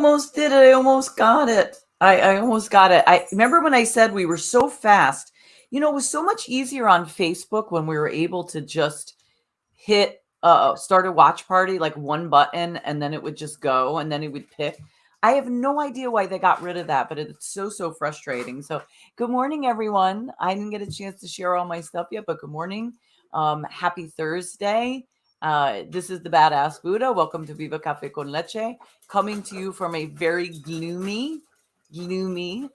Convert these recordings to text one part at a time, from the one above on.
almost did it. I almost got it. I almost got it. I remember when I said we were so fast. It was so much easier on Facebook when we were able to just hit start a watch party, like one button, and then it would just go and then it would pick. I have no idea why they got rid of that, but it's so frustrating. So good morning, everyone. I didn't get a chance to share all my stuff yet, but good morning. Happy Thursday. This is the Badass Buddha. Welcome to Viva Cafe con Leche, coming to you from a very gloomy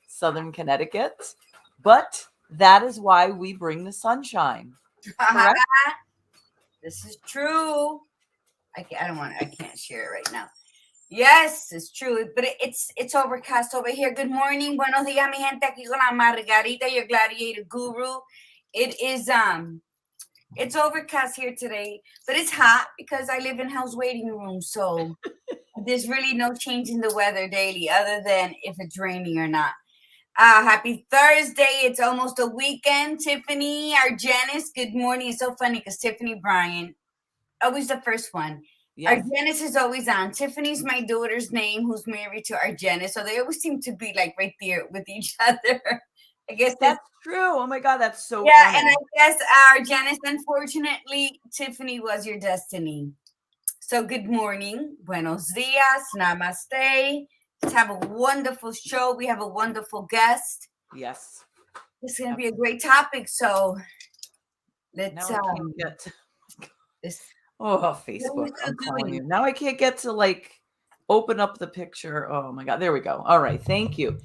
Southern Connecticut. But that is why we bring the sunshine. Correct? This is true. I can't share it right now. Yes, it's true, but it's overcast over here. Good morning, buenos días, mi gente. Aquí con la Margarita, your gladiator guru. It is it's overcast here today, but it's hot because I live in Hell's waiting room. So there's really no change in the weather daily, other than if it's raining or not. Happy Thursday. It's almost a weekend. Tiffany, our Janice, good morning. It's so funny because Tiffany Bryan, always the first one. Yes. Argenis is always on. Tiffany's my daughter's name, who's married to Argenis. So they always seem to be like right there with each other. I guess that's true. Oh my God, that's so funny. And I guess Argenis, unfortunately, Tiffany was your destiny. So good morning. Buenos dias. Namaste. Let's have a wonderful show. We have a wonderful guest. Yes. It's going to be a great topic. So let's get this. Oh, Facebook. I'm calling you. Now I can't get to open up the picture. Oh my God. There we go. All right. Thank you.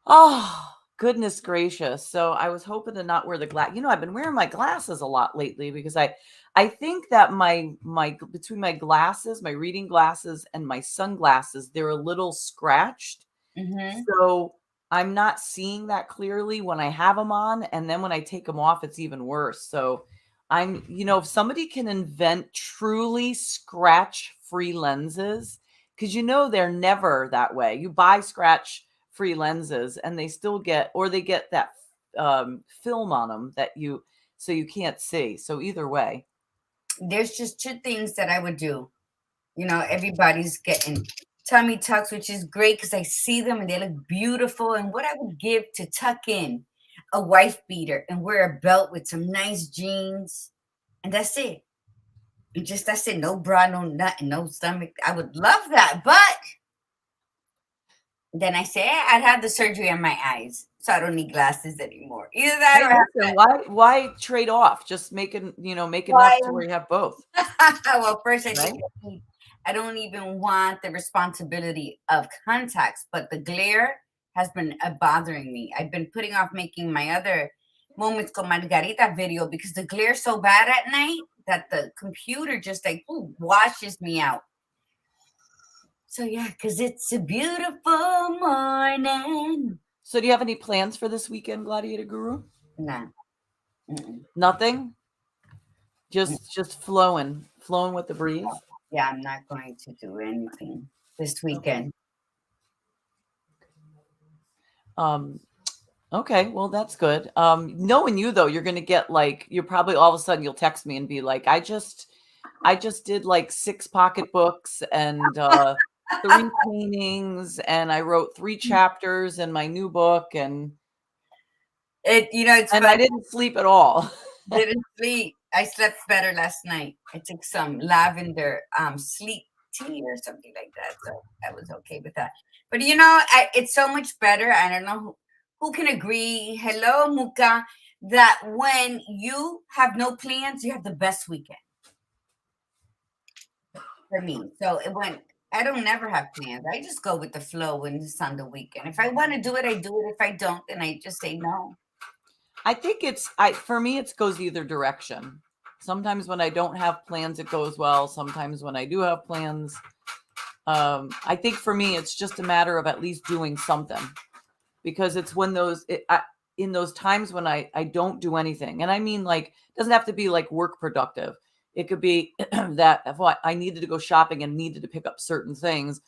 Oh, goodness gracious. So I was hoping to not wear the glass. I've been wearing my glasses a lot lately because I think that my between my glasses, my reading glasses and my sunglasses, they're a little scratched. Mm-hmm. So I'm not seeing that clearly when I have them on. And then when I take them off, it's even worse. So if somebody can invent truly scratch-free lenses, because they're never that way. You buy scratch-free lenses and they still get that film on them so you can't see. So either way. There's just two things that I would do. Everybody's getting tummy tucks, which is great because I see them and they look beautiful. And what I would give to tuck in a wife beater and wear a belt with some nice jeans, and that's it. And just that's it. No bra, no nut, no stomach. I would love that, but then I say I'd have the surgery on my eyes, so I don't need glasses anymore. Either that or why trade off? Just make enough to where you have both. Well, first I don't even want the responsibility of contacts, but the glare has been bothering me. I've been putting off making my other Moments con Margarita video because the glare's so bad at night that the computer just washes me out. So yeah, because it's a beautiful morning. So do you have any plans for this weekend, Gladiator Guru? No. Nothing? Just flowing with the breeze? Yeah, I'm not going to do anything this weekend. Okay, well, that's good. Knowing you though, you're going to get you're probably all of a sudden you'll text me and be like, I just did 6 pocketbooks and 3 paintings and I wrote 3 chapters in my new book and it's and I didn't sleep at all. Didn't sleep. I slept better last night. I took some lavender sleep tea or something like that, so I was okay with that. But it's so much better. I don't know who can agree. Hello, Muka. That when you have no plans, you have the best weekend. For me, so when I don't never have plans, I just go with the flow when it's on the weekend. If I want to do it, I do it. If I don't, then I just say no. I think for me, it goes either direction. Sometimes when I don't have plans, it goes well. Sometimes when I do have plans, I think for me, it's just a matter of at least doing something, because it's when in those times when I don't do anything, and I mean it doesn't have to be work productive. It could be that if I needed to go shopping and needed to pick up certain things,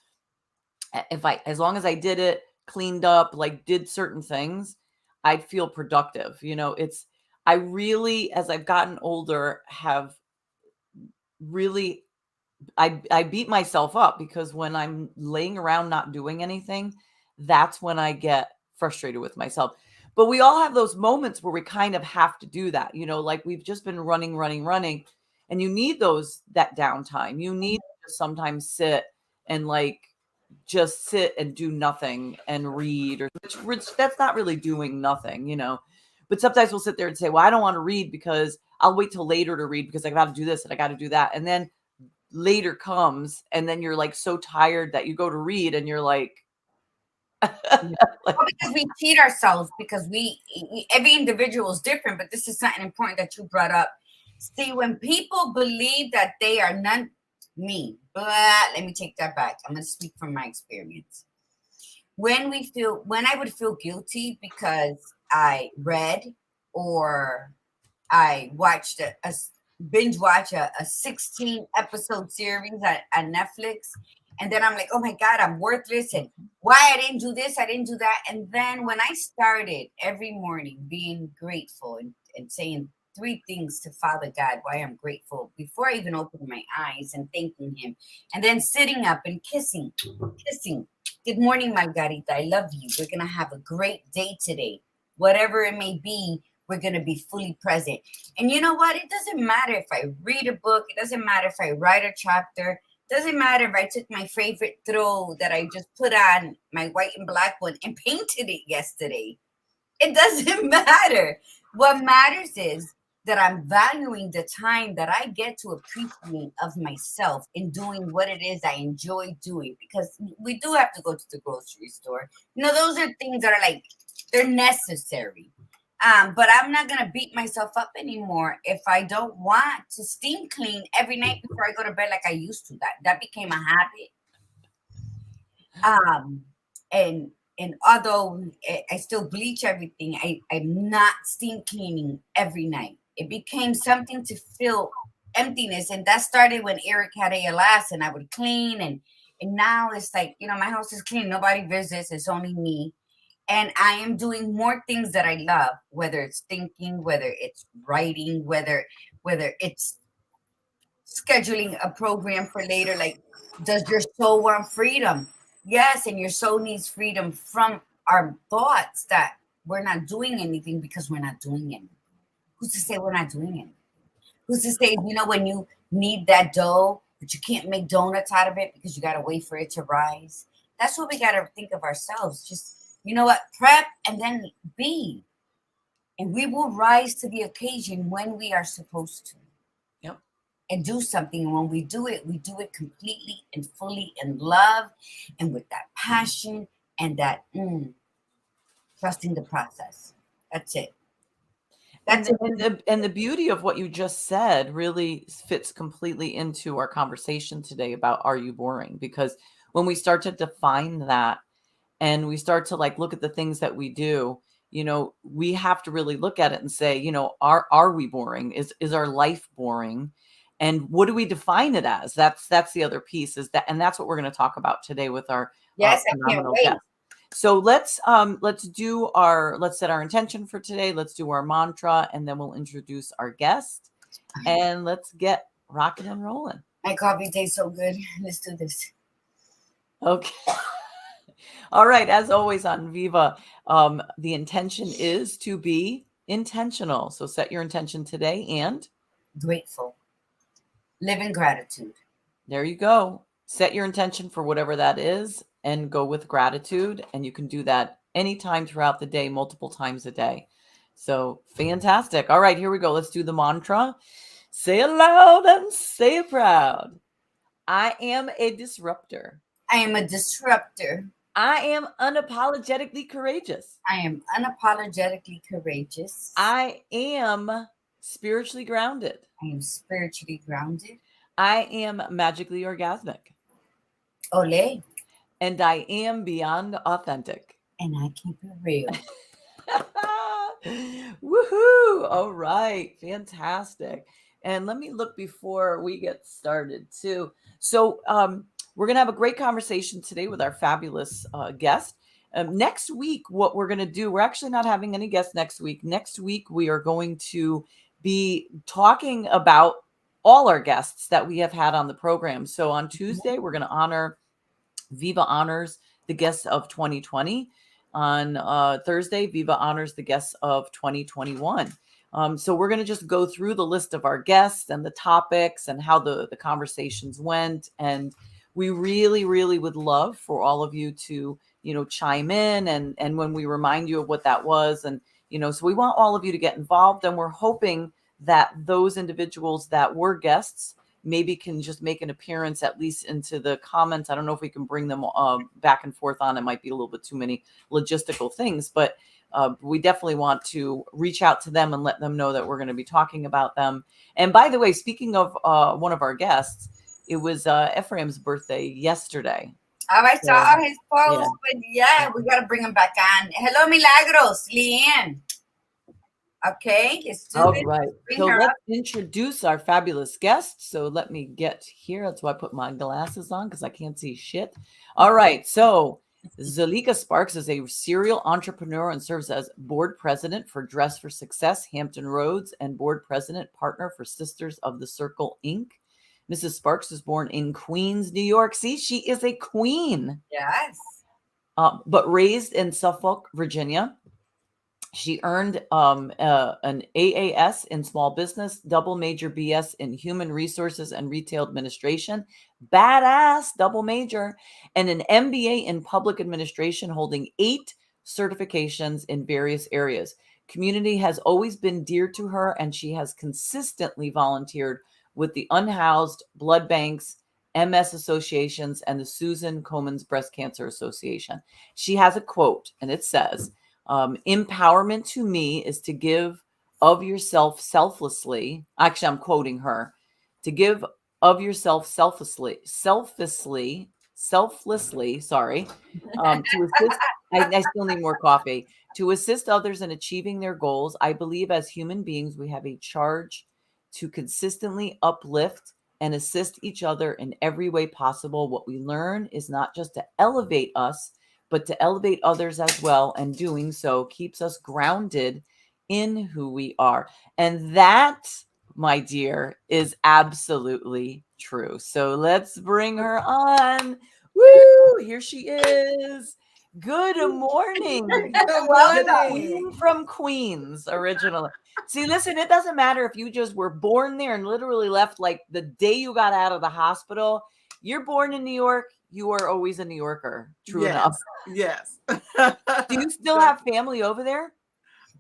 as long as I did it, cleaned up, did certain things, I'd feel productive. I really, as I've gotten older, have really I beat myself up because when I'm laying around not doing anything, that's when I get frustrated with myself. But we all have those moments where we kind of have to do that, like we've just been running, and you need that downtime. You need to sometimes sit and just sit and do nothing and read, or which that's not really doing nothing. But sometimes we'll sit there and say, well, I don't want to read because I'll wait till later to read because I got to do this and I got to do that. And then later comes, and then you're so tired that you go to read and you're because we cheat ourselves, because every individual is different. But this is something important that you brought up. See, when people believe that they are let me take that back. I'm going to speak from my experience. When I would feel guilty because I read or I watched binge watch a 16 episode series at Netflix. And then I'm like, oh my God, I'm worthless. And why I didn't do this, I didn't do that. And then when I started every morning being grateful and saying 3 things to Father God, why I'm grateful before I even open my eyes, and thanking him, and then sitting up and kissing. Good morning, Margarita. I love you. We're going to have a great day today. Whatever it may be, we're going to be fully present. And you know what? It doesn't matter if I read a book. It doesn't matter if I write a chapter. It doesn't matter if I took my favorite throw that I just put on, my white and black one, and painted it yesterday. It doesn't matter. What matters is that I'm valuing the time that I get to appreciate of myself in doing what it is I enjoy doing, because we do have to go to the grocery store. Those are things that are they're necessary. But I'm not going to beat myself up anymore if I don't want to steam clean every night before I go to bed like I used to. That became a habit. And although I still bleach everything, I'm not steam cleaning every night. It became something to fill emptiness. And that started when Eric had ALS, and I would clean. And now it's my house is clean. Nobody visits. It's only me. And I am doing more things that I love, whether it's thinking, whether it's writing, whether it's scheduling a program for later. Does your soul want freedom? Yes, and your soul needs freedom from our thoughts that we're not doing anything because we're not doing it. Who's to say we're not doing it? Who's to say, when you need that dough, but you can't make donuts out of it because you got to wait for it to rise? That's what we got to think of ourselves. Just, prep and then be. And we will rise to the occasion when we are supposed to. Yep. And do something. And when we do it completely and fully in love and with that passion and that trusting the process. That's it. And the beauty of what you just said really fits completely into our conversation today about, are you boring? Because when we start to define that and we start to look at the things that we do, we have to really look at it and say, are we boring? Is our life boring? And what do we define it as? That's the other piece, and that's what we're going to talk about today with our phenomenal guest. So let's set our intention for today. Let's do our mantra, and then we'll introduce our guest, and let's get rocking and rolling. My coffee tastes so good. Let's do this. Okay. All right. As always on Viva, the intention is to be intentional. So set your intention today and grateful. Live in gratitude. There you go. Set your intention for whatever that is and go with gratitude. And you can do that anytime throughout the day, multiple times a day. So fantastic. All right, here we go. Let's do the mantra. Say it loud and say it proud. I am a disruptor. I am a disruptor. I am unapologetically courageous. I am unapologetically courageous. I am spiritually grounded. I am spiritually grounded. I am magically orgasmic. Ole. And I am beyond authentic. And I keep it real. Woohoo! All right. Fantastic. And let me look before we get started too. So we're going to have a great conversation today with our fabulous guest. Next week, what we're going to do, we're actually not having any guests next week. Next week, we are going to be talking about all our guests that we have had on the program. So on Tuesday, we're going to honor Viva honors the guests of 2020. On Thursday, Viva honors the guests of 2021. So we're going to just go through the list of our guests and the topics and how the conversations went. And we really, really would love for all of you to, chime in. And when we remind you of what that was, and, so we want all of you to get involved. And we're hoping that those individuals that were guests maybe can just make an appearance at least into the comments. I don't know if we can bring them back and forth on. It might be a little bit too many logistical things, but we definitely want to reach out to them and let them know that we're going to be talking about them. And by the way, speaking of one of our guests, it was Ephraim's birthday yesterday. Oh, I saw his post, but we got to bring him back on. Hello, Milagros, Leanne. Okay, let's do All this. right. So let's introduce our fabulous guest. So let me get here. That's why I put my glasses on, because I can't see shit. All right. So Zoleka Sparks is a serial entrepreneur and serves as board president for Dress for Success, Hampton Roads, and board president partner for Sisters of the Circle, Inc. Mrs. Sparks was born in Queens, New York. See, she is a queen. Yes. But raised in Suffolk, Virginia. She earned an AAS in small business, double major BS in human resources and retail administration, badass double major, and an MBA in public administration, holding 8 certifications in various areas. Community has always been dear to her, and she has consistently volunteered with the Unhoused, Blood Banks, MS associations, and the Susan Komen Breast Cancer Association. She has a quote, and it says, empowerment to me is to give of yourself selflessly. Actually, I'm quoting her. To give of yourself selflessly, sorry. To assist, I still need more coffee. To assist others in achieving their goals, I believe as human beings, we have a charge to consistently uplift and assist each other in every way possible. What we learn is not just to elevate us, but to elevate others as well. And doing so keeps us grounded in who we are. And that, my dear, is absolutely true. So let's bring her on. Woo! Here she is. Good morning. Good morning. From Queens, originally. See, listen, it doesn't matter if you just were born there and literally left like the day you got out of the hospital. You're born in New York. You are always a New Yorker. True enough. Yes. Do you still have family over there?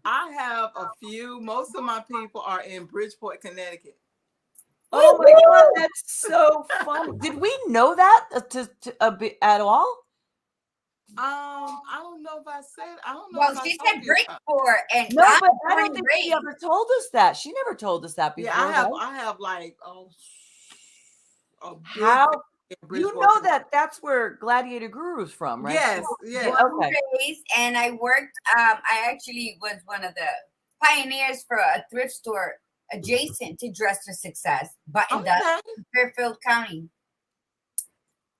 I have a few. Most of my people are in Bridgeport, Connecticut. Oh my God, that's so fun. Did we know that at all? I don't know if I said. I don't know. Well, she said Bridgeport, and no, but I don't think she ever told us that. She never told us that before. Yeah, I have like how. You know that's where Gladiator Guru's from, right? Yes, yes. Okay. And I worked. I actually was one of the pioneers for a thrift store adjacent to Dress for Success, but in Fairfield County.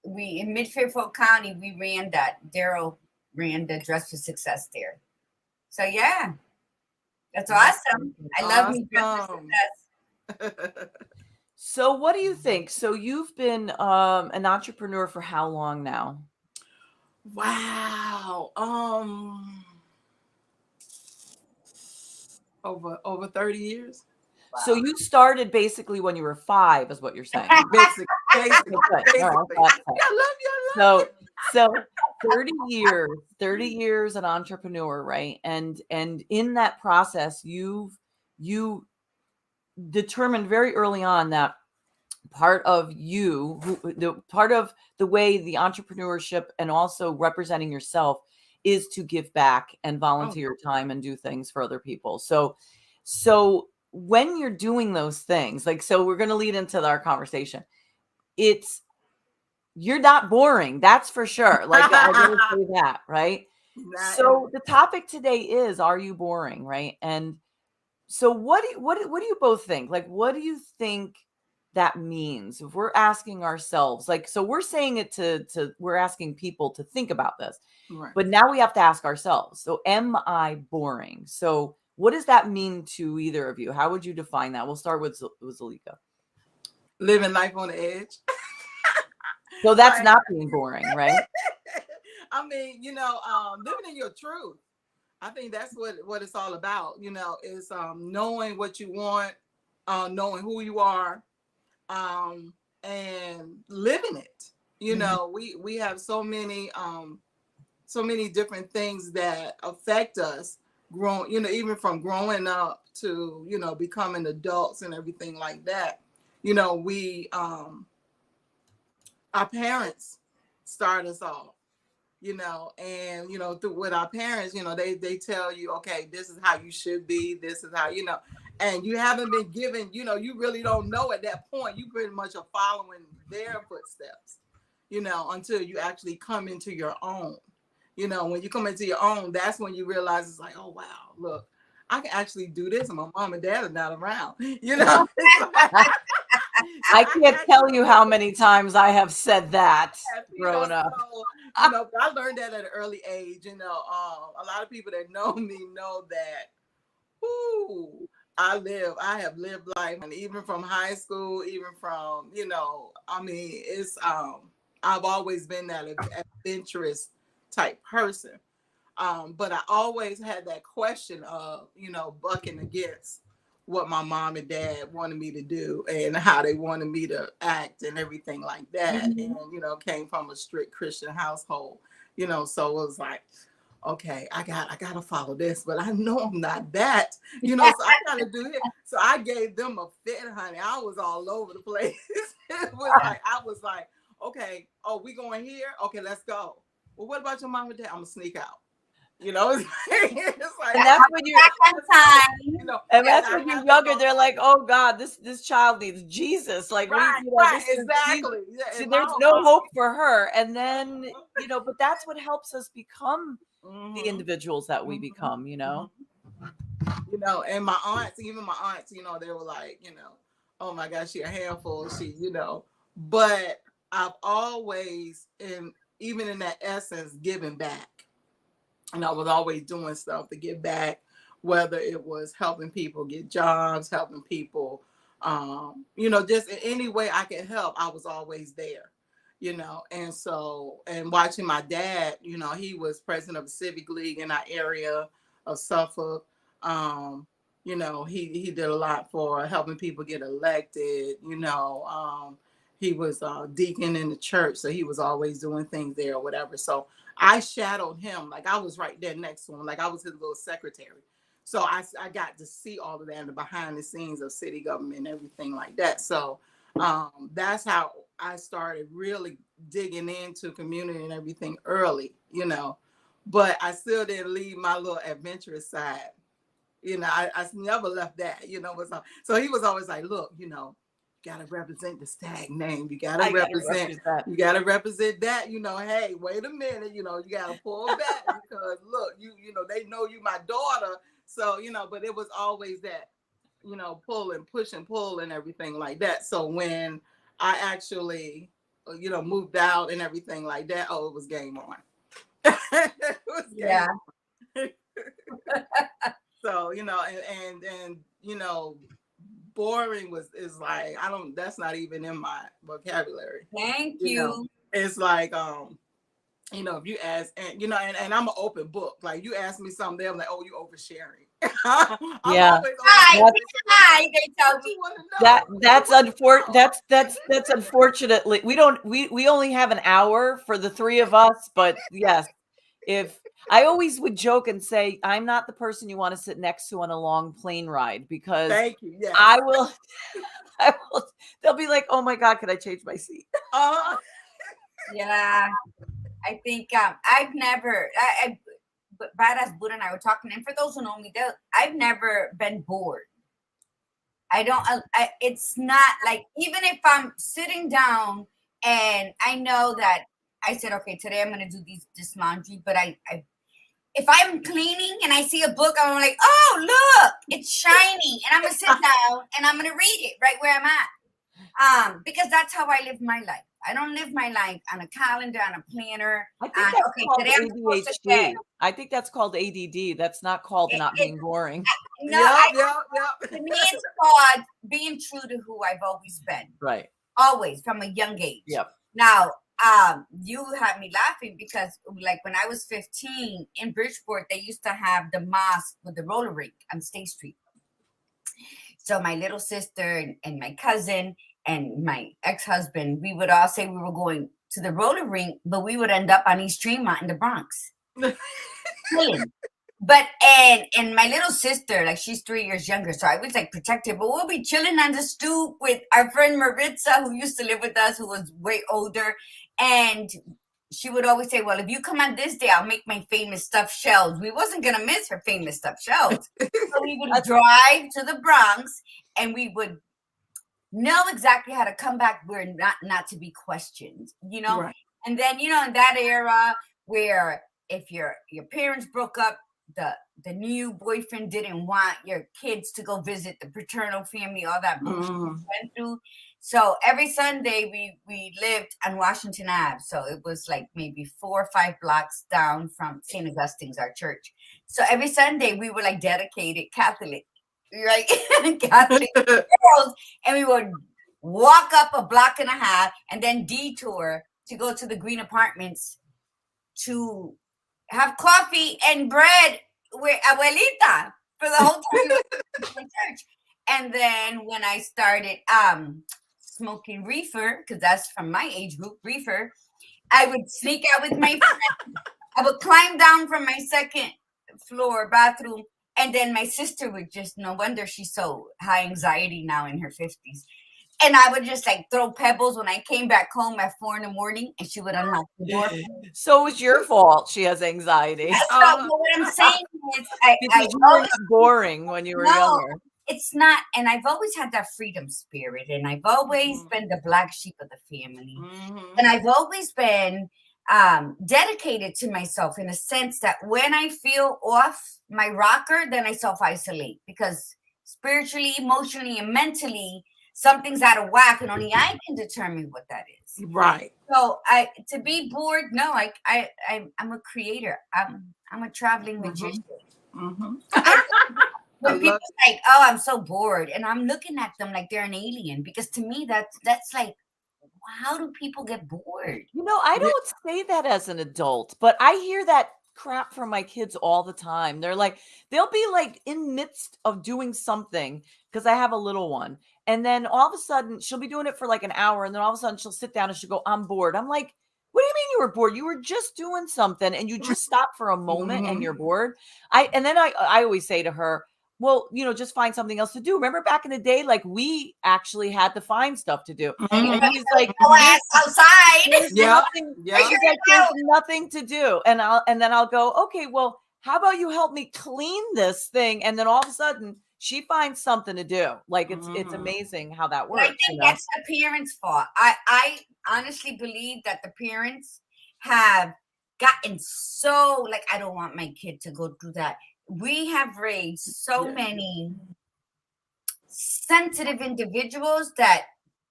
In mid-Fairfield County, we ran that. Daryl ran the Dress for Success there. So yeah, that's awesome. I love me Dress for Success. So what do you think? So you've been an entrepreneur for how long now? Wow. Over 30 years. Wow. So you started basically when you were 5, is what you're saying. Basically. Right, I love you. So 30 years an entrepreneur, right? And in that process, you determined very early on that part of part of the way the entrepreneurship and also representing yourself is to give back and volunteer your time and do things for other people. So when you're doing those things, like, so we're going to lead into our conversation. You're not boring. That's for sure. Like, I will say that, right? So the topic today is, are you boring? Right. And so what do you both think? Like, what do you think that means? If we're asking ourselves, like, so we're saying it we're asking people to think about this, right. But now we have to ask ourselves. So am I boring? So what does that mean to either of you? How would you define that? We'll start with Zoleka. living life on the edge. So that's not being boring, right? I mean, living in your truth. I think that's what it's all about. Is knowing what you want, knowing who you are, and living it. We have so many different things that affect us even from growing up to becoming adults and everything like that. We our parents start us off, and with our parents, they tell you, okay, this is how you should be, this is how, and you haven't been given, you really don't know at that point. You pretty much are following their footsteps, until you actually come into your own. When you come into your own, that's when you realize it's like, oh wow, look, I can actually do this, and my mom and dad are not around. I can't tell you how many times I have said that growing up. So, I learned that at an early age. A lot of people that know me know that. I have lived life, and even from high school, even from it's I've always been that adventurous type person. But I always had that question of bucking against what my mom and dad wanted me to do and how they wanted me to act and everything like that. And, came from a strict Christian household, so it was like, okay, I got to follow this, but I know I'm not that, so I got to do it. So I gave them a fit, honey. I was all over the place. I was like, okay, oh, we going here? Okay, let's go. Well, what about your mom and dad? I'm gonna sneak out. It's like, and that's when you're and that's when you're younger. They're like, oh God, this child needs Jesus. Like, right, exactly. See, there's no hope for her. And then, but that's what helps us become the individuals that we become, and my aunts, even my aunts, they were like, oh my gosh, she a handful. But I've always, even in that essence, giving back. And I was always doing stuff to give back, whether it was helping people get jobs, helping people, just in any way I could help, I was always there, and so, and watching my dad, he was president of the Civic League in our area of Suffolk. He did a lot for helping people get elected, he was deacon in the church, so he was always doing things there or whatever. So I shadowed him, like I was right there next to him, like I was his little secretary. So I got to see all of that and the behind the scenes of city government and everything like that. So that's how I started really digging into community and everything early, but I still didn't leave my little adventurous side. I never left that, so he was always like, look, gotta represent the stag name. You gotta represent that. Hey, wait a minute. You gotta pull back because look, they know you my daughter. So but it was always that, pull and push and pull and everything like that. So when I actually, moved out and everything like that, it was game on. It was game on. So and boring is like, that's not even in my vocabulary. Thank you. It's like if you ask, and and I'm an open book. Like you ask me something, they're like, oh, you oversharing. Yeah. Hi, they tell me that's unfortunately we only have an hour for the three of us, but yes, if I always would joke and say, I'm not the person you want to sit next to on a long plane ride, because thank you. Yes. I will, they'll be like, oh my God, could I change my seat? Yeah. I think I've never, Badass Buddha and I were talking, and for those who know me, I've never been bored. It's not like, even if I'm sitting down and I know that I said, okay, today I'm going to do this laundry, but if I'm cleaning and I see a book, I'm like, oh, look, it's shiny. And I'm going to sit down and I'm going to read it right where I'm at. Because that's how I live my life. I don't live my life on a calendar, on a planner. I think that's called ADHD. I think that's called ADD. That's not called not being boring. No, to me, it's called being true to who I've always been. Right. Always, from a young age. Yep. Now, you had me laughing because, like, when I was 15 in Bridgeport, they used to have the mosque with the roller rink on State Street. So my little sister and my cousin and my ex-husband, we would all say we were going to the roller rink, but we would end up on East Tremont in the Bronx. But and my little sister, like, she's 3 years younger, so I was like protective. But we'll be chilling on the stoop with our friend Maritza, who used to live with us, who was way older, and she would always say, "Well, if you come on this day, I'll make my famous stuffed shells." We wasn't gonna miss her famous stuffed shells, so we would drive to the Bronx, and we would know exactly how to come back where not to be questioned, you know. Right. And then, you know, in that era where if your parents broke up, the new boyfriend didn't want your kids to go visit the paternal family, all that bullshit we went through. So every Sunday we lived on Washington Ave. So it was like maybe 4 or 5 blocks down from St. Augustine's, our church. So every Sunday we were like dedicated Catholic, right? Catholic girls, and we would walk up a block and a half and then detour to go to the Green Apartments to have coffee and bread with abuelita for the whole time we were in church. And then when I started smoking reefer, because that's from my age group, reefer, I would sneak out with my friend. I would climb down from my second floor bathroom, and then my sister would just, no wonder she's so high anxiety now in her 50s. And I would just like throw pebbles when I came back home at 4 a.m, and she would unlock the door. So it's your fault she has anxiety. So what I'm saying is, because you were boring when you were younger. It's not, and I've always had that freedom spirit, and I've always been the black sheep of the family, and I've always been dedicated to myself in a sense that when I feel off my rocker, then I self-isolate, because spiritually, emotionally, and mentally, something's out of whack, and only I can determine what that is. Right. So to be bored, no, I'm a creator. I'm a traveling magician. When people like, "Oh, I'm so bored," and I'm looking at them like they're an alien, because to me that's like, how do people get bored? You know, I don't say that as an adult, but I hear that crap from my kids all the time. They're like, they'll be like in midst of doing something, because I have a little one, and then all of a sudden she'll be doing it for like an hour, and then all of a sudden she'll sit down and she'll go, "I'm bored." I'm like, "What do you mean you were bored? You were just doing something, and you just stopped for a moment and you're bored." And then I always say to her, "Well, you know, just find something else to do. Remember back in the day, like, we actually had to find stuff to do." And he's like, outside. She's like, "There's nothing to do." And then I'll go, "Okay, well, how about you help me clean this thing?" And then all of a sudden she finds something to do. Like, it's amazing how that works. I think that's the parents' fault. I honestly believe that the parents have gotten so, like, I don't want my kid to go through that. We have raised so many sensitive individuals that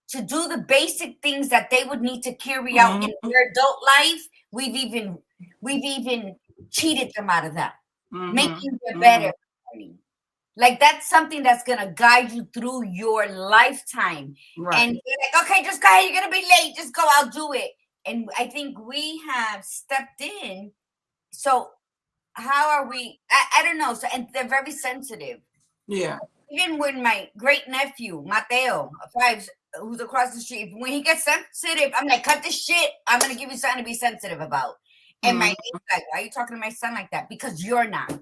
to do the basic things that they would need to carry out in their adult life, we've even cheated them out of that, making them better. Like, that's something that's gonna guide you through your lifetime. Right. And you're like, "Okay, just go ahead. You're gonna be late. Just go. I'll do it." And I think we have stepped in. So how are we? I don't know. So, and they're very sensitive. Yeah. Even when my great nephew Mateo, 5, who's across the street, when he gets sensitive, I'm like, "Cut this shit. I'm gonna give you something to be sensitive about." And my niece like, "Why are you talking to my son like that?" "Because you're not.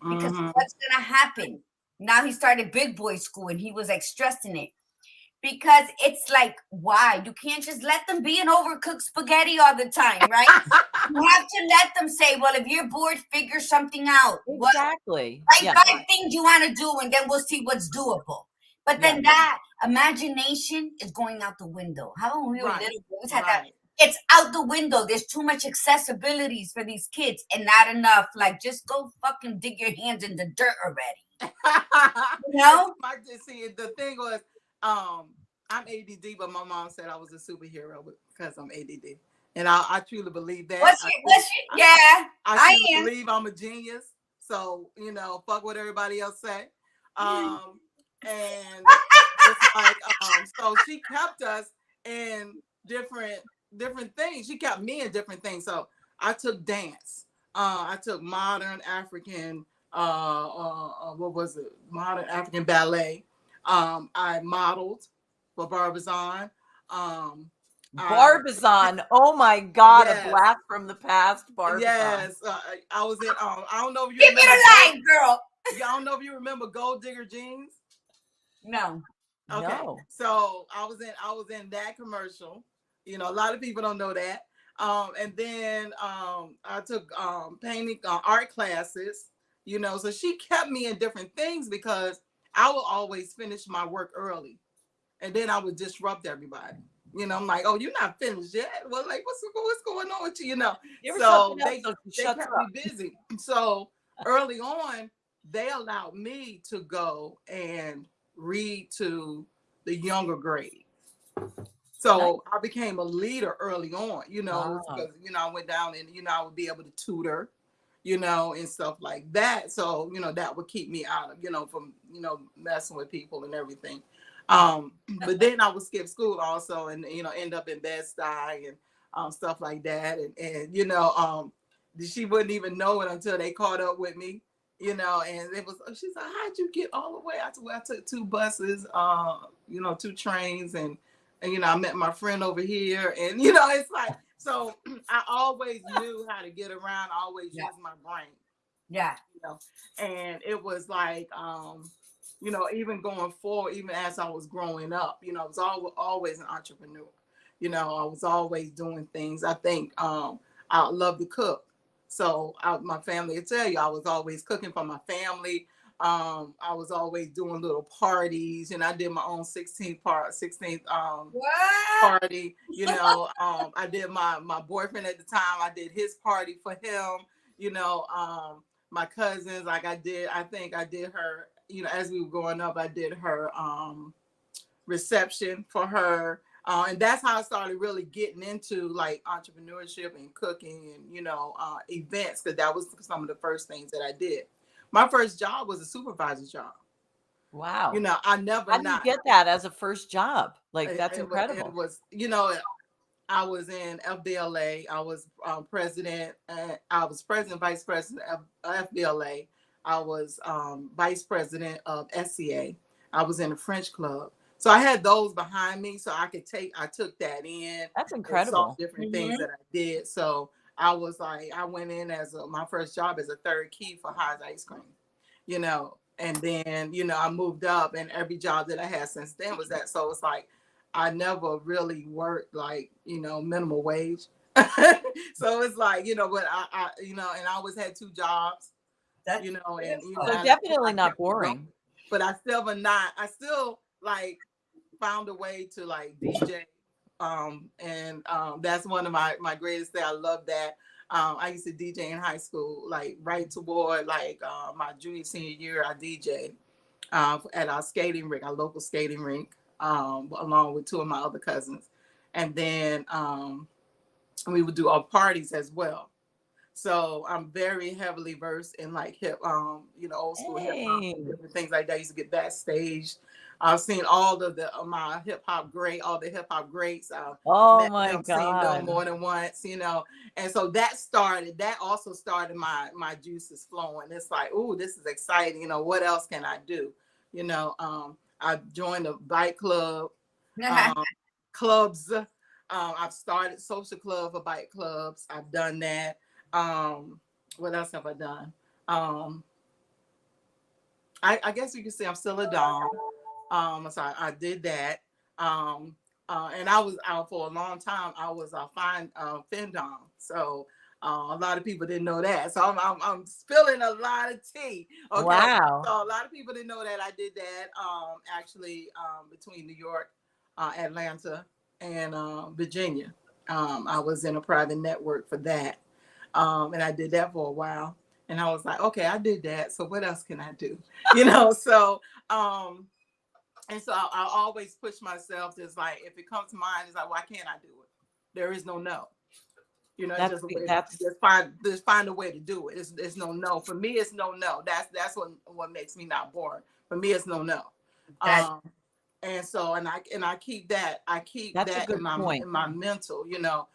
Because what's gonna happen?" Now he started big boy school, and he was like stressing it. Because it's like, why? You can't just let them be an overcooked spaghetti all the time, right? You have to let them say, "Well, if you're bored, figure something out." Exactly. Write 5 things you want to do, and then we'll see what's doable. But then that imagination is going out the window. How when we were little boys had that? It's out the window. There's too much accessibilities for these kids, and not enough. Like, just go fucking dig your hands in the dirt already. You know? See, the thing was, I'm ADD, but my mom said I was a superhero because I'm ADD, and I truly believe that. I truly believe I'm a genius. So, fuck what everybody else say. And it's like, so she kept us in different things. She kept me in different things. So I took dance. I took modern African, what was it? Modern African ballet. I modeled for Barbizon. Barbizon. Oh my God, Yes, a blast from the past, Barbizon. yes. I was in, I don't know if you Keep remember. it alive, girl. Yeah, I don't know if you remember Gold Digger Jeans. No. Okay. No. So I was in that commercial. A lot of people don't know that. And then I took painting art classes, so she kept me in different things because I will always finish my work early. And then I would disrupt everybody. I'm like, oh, you're not finished yet. Well, like, what's going on with you? So they kept me busy. So early on, they allowed me to go and read to the younger grade. So I became a leader early on, because I went down and I would be able to tutor, and stuff like that. So that would keep me out of from messing with people and everything. But then I would skip school also, and end up in Bed-Stuy and stuff like that, and she wouldn't even know it until they caught up with me. And it was, she's like, how'd you get all the way? I took 2 buses, 2 trains, and I met my friend over here, and it's like, so I always knew how to get around. I always used my brain. Yeah. And it was like, even going forward, even as I was growing up, I was always an entrepreneur. I was always doing things. I think I love to cook. So my family will tell you, I was always cooking for my family. I was always doing little parties, and I did my own 16th party. I did my boyfriend at the time. I did his party for him. My cousins, like I think I did her. As we were growing up, I did her reception for her. And that's how I started really getting into like entrepreneurship and cooking and, events, because that was some of the first things that I did. My first job was a supervisor job. Wow. I never. How did you get that as a first job? Like, that's incredible. It was, I was in FBLA. I was president. I was president, vice president of FBLA. I was vice president of SCA. I was in a French club. So I had those behind me, so I took that in. That's incredible. Saw different things that I did. So I was like, I went in as my first job as a third key for High's Ice Cream, and then, I moved up, and every job that I had since then was that. So it's like, I never really worked like, minimum wage. So it's like, but I and I always had 2 jobs, and so definitely not boring. But I still like found a way to like DJ. And that's one of my greatest things. I love that. I used to DJ in high school, like right toward like my senior year. I DJ at our skating rink, our local skating rink, along with 2 of my other cousins, and then we would do our parties as well. So I'm very heavily versed in like hip, old school hip hop, different things like that. I used to get backstage. I've seen all of my hip hop all the hip hop greats. Oh my God! Seen them more than once, and so that also started my juices flowing. It's like, ooh, this is exciting. What else can I do? I joined a bike club, clubs. I've started social club for bike clubs. I've done that. What else have I done? I guess you can say I'm still a dom. So I did that. And I was out for a long time. I was a fine fendom. So a lot of people didn't know that. So I'm spilling a lot of tea. Okay. Wow. So a lot of people didn't know that I did that. Actually, between New York, Atlanta, and Virginia, I was in a private network for that. And I did that for a while. And I was like, okay, I did that. So what else can I do? So and so I always push myself. Just like, if it comes to mind, it's like, why can't I do it? There is no. You know, That's just find a way to do it. It's no. For me, it's no. That's what makes me not boring. For me, it's no. And so I keep that that's a good point. in my mental. You know,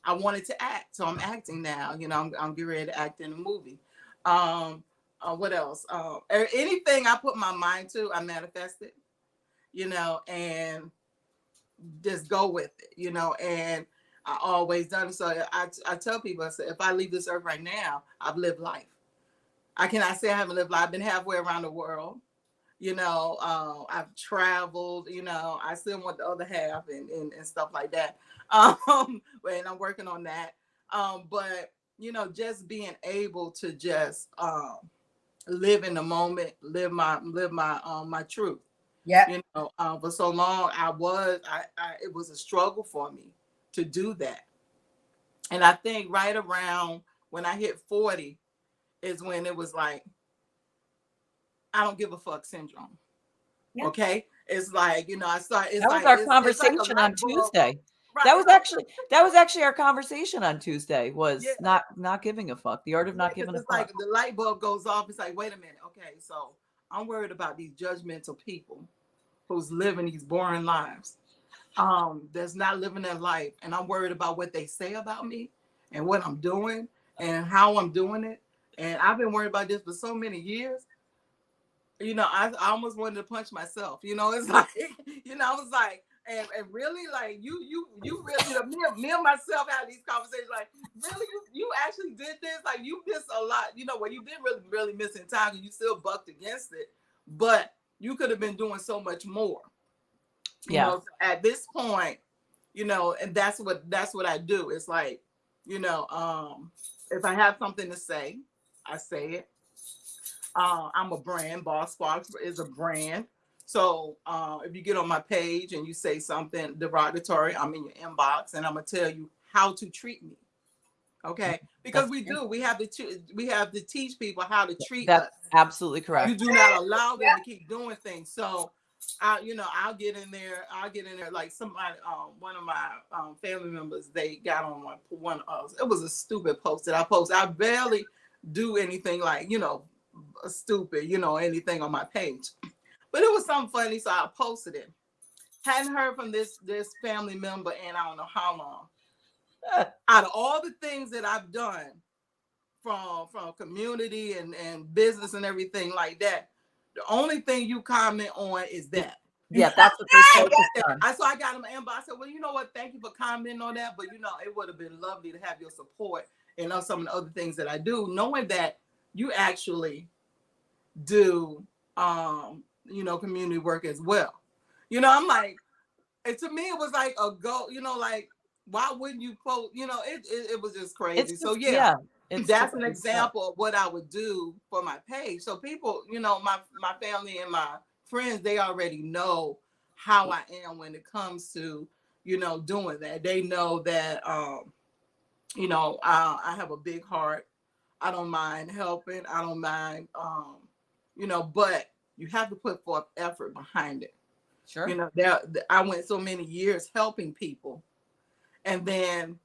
I wanted to act, so I'm acting now. You know, I'm getting ready to act in a movie. What else? Anything I put my mind to, I manifest it. You know, and just go with it. You know, and I always done it. So I tell people, I say, if I leave this earth right now, I've lived life. I cannot say I haven't lived life. I've been halfway around the world. You know, I've traveled. You know, I still want the other half and stuff like that. And I'm working on that. But you know, just being able to just live in the moment, live my truth. Yeah. You know, for so long it was a struggle for me to do that. And I think right around when I hit 40 is when it was like, I don't give a fuck syndrome. Yeah. Okay. It's like, you know, that was our conversation on Tuesday. Right. That was actually our conversation on Tuesday was not giving a fuck. The art of not giving a fuck. Like the light bulb goes off. It's like, wait a minute. Okay. So I'm worried about these judgmental people who's living these boring lives. That's not living their life. And I'm worried about what they say about me and what I'm doing and how I'm doing it. And I've been worried about this for so many years. You know, I almost wanted to punch myself. You know, it's like, you know, I was like, and really, like, you really, you know, me and myself had these conversations, like, really, you actually did this? Like, you missed a lot, you know, well, you didn't really miss in time because you still bucked against it, but you could have been doing so much more. You know, at this point, you know, and that's what I do. It's like, you know, if I have something to say, I say it. I'm a brand. Boss Sparks is a brand. So if you get on my page and you say something derogatory, I'm in your inbox and I'm gonna tell you how to treat me. Okay, because we have to teach people how to treat us. Absolutely correct. You do not allow them to keep doing things. So I'll get in there. Like somebody, one of my family members, they got on one. It was a stupid post that I posted. I barely do anything like, you know, stupid, you know, anything on my page, but it was something funny, so I posted it. Hadn't heard from this family member in I don't know how long. Out of all the things that I've done from community and business and everything like that, the only thing you comment on is that. Yeah, that's what they focused on. So I got him an inbox. I said, well, you know what? Thank you for commenting on that, but you know, it would have been lovely to have your support and some of the other things that I do, knowing that you actually do you know, community work as well. You know, I'm like, and to me it was like a go, you know, like, why wouldn't you post, you know, it was just crazy. So that's an example of what I would do for my page. So people, you know, my family and my friends, they already know how I am when it comes to, you know, doing that. They know that you know, I have a big heart. I don't mind helping. I don't mind you know, but you have to put forth effort behind it. Sure. You know, I went so many years helping people, and then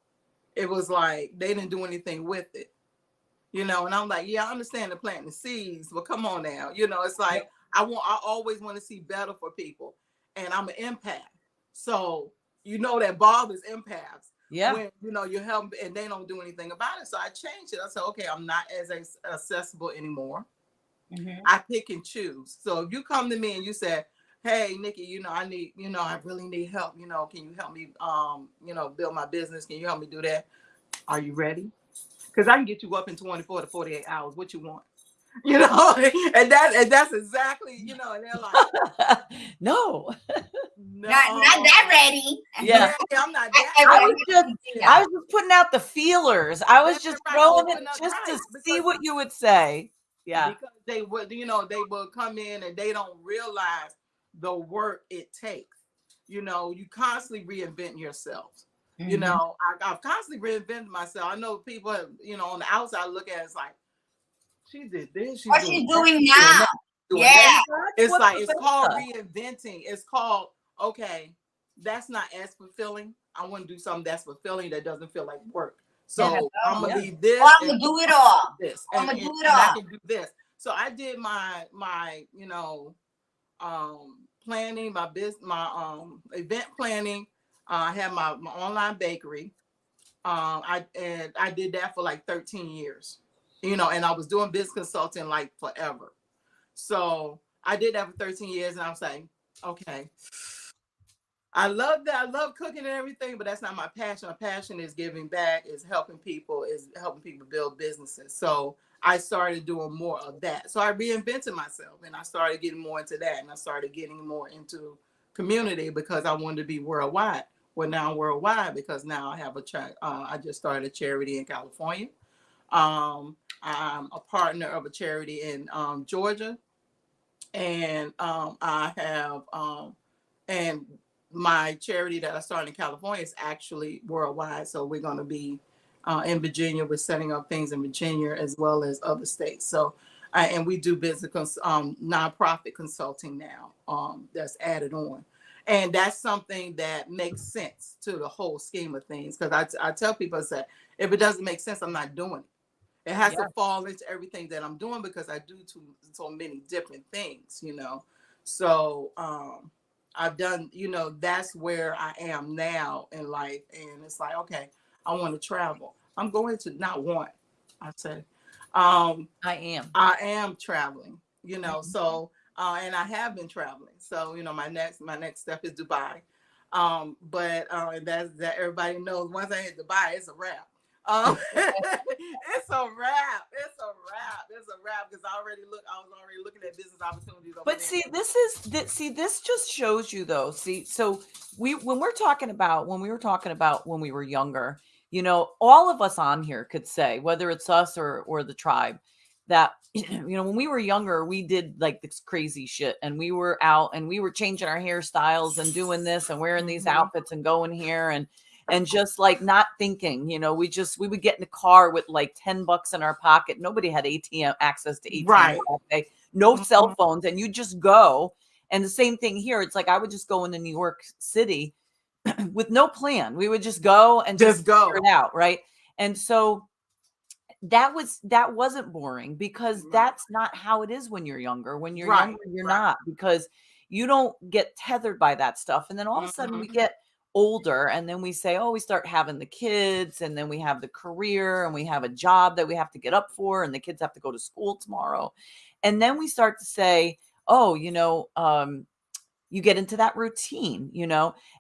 it was like they didn't do anything with it. You know, and I'm like, yeah, I understand the planting the seeds, but come on now. You know, it's like I always want to see better for people, and I'm an empath, so you know that bothers empaths. Yeah. When, you know, you help and they don't do anything about it. So I changed it. I said, okay, I'm not as accessible anymore. Mm-hmm. I pick and choose. So if you come to me and you say, hey, Nikki, you know, I really need help. You know, can you help me, you know, build my business? Can you help me do that? Are you ready? Because I can get you up in 24 to 48 hours. What you want? You know, and that's exactly, you know, and they're like, no, not that ready. Yeah, I'm not that. I was just putting out the feelers. I was just throwing it just to see what you would say. Yeah, because they would, you know, they will come in and they don't realize the work it takes. You know, you constantly reinvent yourself. Mm-hmm. You know, I've constantly reinvented myself. I know people, you know, on the outside look at it, it's like, she did this. What's she doing now? Yeah. It's like, it's called reinventing. It's called, okay, that's not as fulfilling. I want to do something that's fulfilling that doesn't feel like work. Yeah. So I'm gonna Yeah. leave this Oh, I'm and gonna do it all. this, I'm gonna do it and I all. can do this. So I did my planning, my business, my event planning. I had my online bakery. I did that for like 13 years, and I was doing business consulting like forever. So I did that for 13 years, and I was like, okay, I love that. I love cooking and everything, but that's not my passion. My passion is giving back, is helping people build businesses. So I started doing more of that. So I reinvented myself, and I started getting more into that, and I started getting more into community because I wanted to be worldwide. Well, now I'm worldwide because now I have I just started a charity in California. I'm a partner of a charity in Georgia, and I have and my charity that I started in California is actually worldwide. So we're going to be in Virginia. We're setting up things in Virginia as well as other states. So, and we do nonprofit consulting now. That's added on, and that's something that makes sense to the whole scheme of things. Because I tell people that if it doesn't make sense, I'm not doing it. It has to fall into everything that I'm doing because I do so many different things. So I've done, that's where I am now in life. And it's like, okay, I want to travel. I'm going to not want, I say, I am traveling, so, and I have been traveling. So, my next step is Dubai. But that everybody knows once I hit Dubai, it's a wrap. It's a wrap. It's a wrap. It's a wrap because I was already looking at business opportunities over But there. see, this just shows you though. See, so when we were talking about when we were younger, all of us on here could say, whether it's us or the tribe, that when we were younger, we did like this crazy shit, and we were out and we were changing our hairstyles and doing this and wearing these outfits and going here and just like not thinking, we would get in the car with like $10 in our pocket. Nobody had access to ATM Right. that day. No cell phones, and you just go. And the same thing here. It's like I would just go into New York City with no plan. We would just go and just go figure it out, right? And so that wasn't boring because that's not how it is when you're younger. When you're younger, you're not, because you don't get tethered by that stuff. And then all of a sudden we get older, and then we say, oh, we start having the kids, and then we have the career, and we have a job that we have to get up for, and the kids have to go to school tomorrow. And then we start to say, oh, you get into that routine,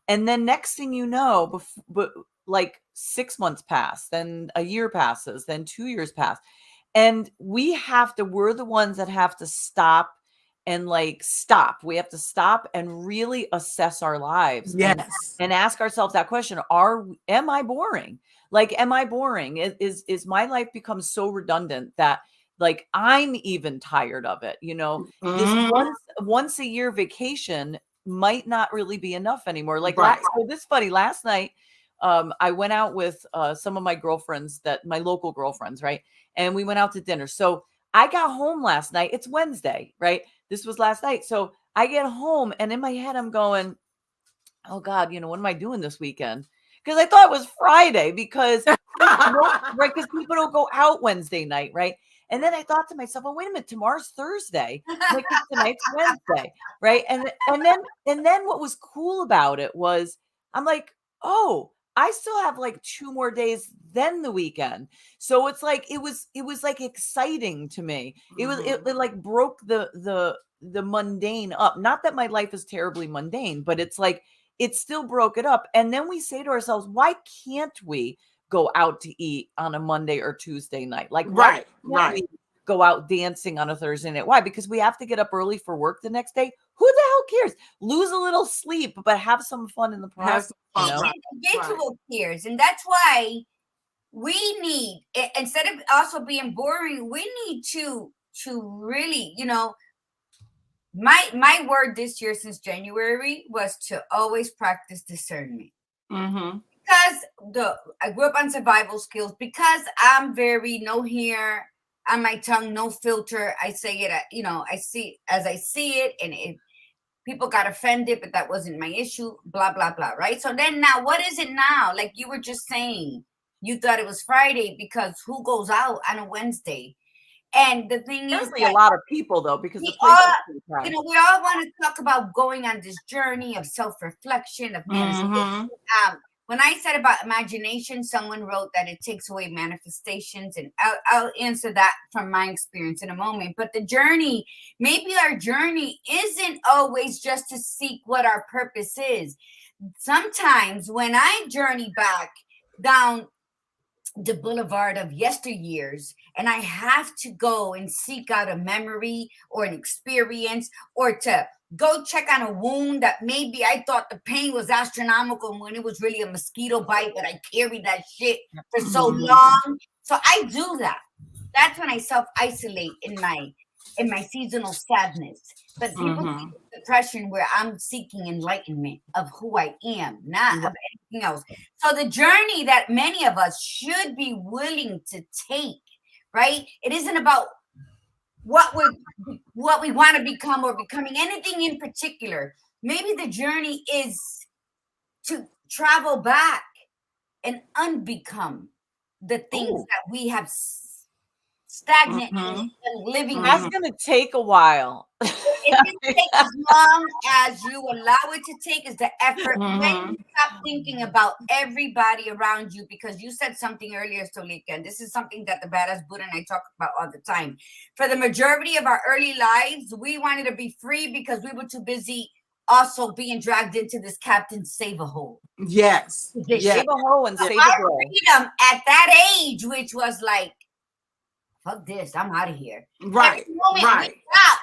and then next thing you know, but like 6 months pass, then a year passes, then 2 years pass. And we're the ones that have to stop and we have to stop and really assess our lives. Yes. And ask ourselves that question. Am I boring? Am I boring? Is my life becomes so redundant that like I'm even tired of it? This once a year vacation might not really be enough anymore. Last night, I went out with some of my girlfriends, my local girlfriends, right? And we went out to dinner. So I got home last night. It's Wednesday, right? This was last night. So I get home, and in my head, I'm going, oh God, what am I doing this weekend? Because I thought it was Friday because because people don't go out Wednesday night, right? And then I thought to myself, oh, wait a minute, tomorrow's Thursday. Like tonight's Wednesday, right? And then what was cool about it was I'm like, oh, I still have like 2 more days than the weekend. So it's like it was like exciting to me. It like broke the mundane up. Not that my life is terribly mundane, but it's like it still broke it up. And then we say to ourselves, why can't we go out to eat on a Monday or Tuesday night? Like, why can't we go out dancing on a Thursday night? Why? Because we have to get up early for work the next day. Who the hell cares? Lose a little sleep, but have some fun in the process. Individual cares. And that's why we need, instead of also being boring, we need to really, my word this year since January was to always practice discernment. Because I grew up on survival skills, because I'm very no hair on my tongue, no filter. I say it, I see as I see it, and People got offended, but that wasn't my issue, blah, blah, blah, right? So then now, what is it now? Like you were just saying, you thought it was Friday because who goes out on a Wednesday? And the thing is a lot of people, though, because we the place all, we all want to talk about going on this journey of self-reflection, of manifestation. When I said about imagination, someone wrote that it takes away manifestations, and I'll answer that from my experience in a moment. But the journey, maybe our journey isn't always just to seek what our purpose is. Sometimes when I journey back down the boulevard of yesteryears, and I have to go and seek out a memory or an experience, or to go check on a wound that maybe I thought the pain was astronomical when it was really a mosquito bite, but I carried that shit for so long. So I do that. That's when I self-isolate in my seasonal sadness. But people think it's depression where I'm seeking enlightenment of who I am, not of anything else. So the journey that many of us should be willing to take, right? It isn't about what we want to become or becoming anything in particular. Maybe the journey is to travel back and unbecome the things that we have stagnant and living. That's going to take a while. It can take as long as you allow it to take, is the effort. When you stop thinking about everybody around you, because you said something earlier, Zoleka, and this is something that the Badass Buddha and I talk about all the time. For the majority of our early lives, we wanted to be free because we were too busy also being dragged into this Captain Save-A-Hole. Yes. Save-A-Hole and save a girl. Freedom at that age, which was like, fuck this, I'm out of here. Right.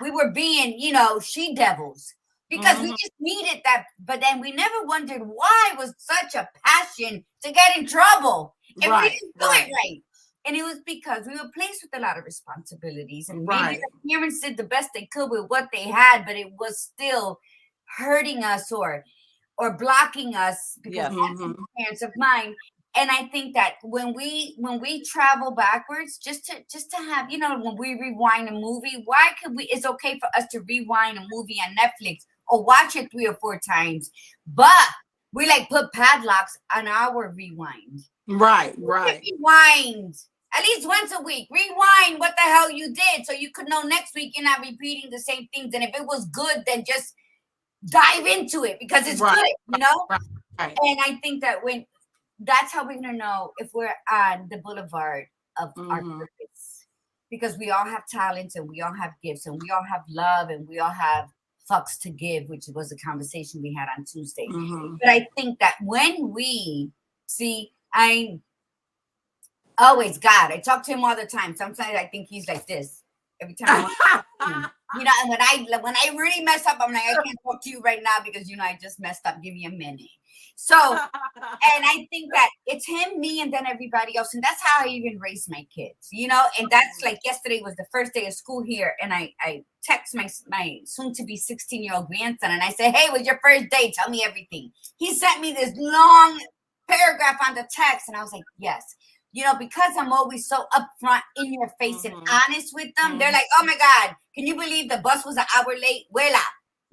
We were being, she devils because we just needed that. But then we never wondered why it was such a passion to get in trouble. And we didn't do it right. And it was because we were placed with a lot of responsibilities. And maybe the parents did the best they could with what they had, but it was still hurting us or blocking us, because that's the parents of mine. And I think that when we travel backwards, just to have, when we rewind a movie, it's okay for us to rewind a movie on Netflix or watch it 3 or 4 times, but we put padlocks on our rewind. Right. Rewind at least once a week. Rewind what the hell you did, so you could know next week you're not repeating the same things. And if it was good, then just dive into it because it's good, Right. And I think that that's how we're going to know if we're on the boulevard of our purpose, because we all have talents and we all have gifts and we all have love and we all have fucks to give, which was a conversation we had on Tuesday. But I think that when we see, I talk to him all the time. Sometimes I think he's like this every time. And when I really mess up, I'm like, I can't talk to you right now because, I just messed up. Give me a minute. So, and I think that it's him, me, and then everybody else. And that's how I even raise my kids, and that's like yesterday was the first day of school here. And I text my soon to be 16-year-old grandson and I said, hey, it was your first day. Tell me everything. He sent me this long paragraph on the text. And I was like, yes, because I'm always so upfront, in your face and honest with them. They're like, oh my God, can you believe the bus was an hour late?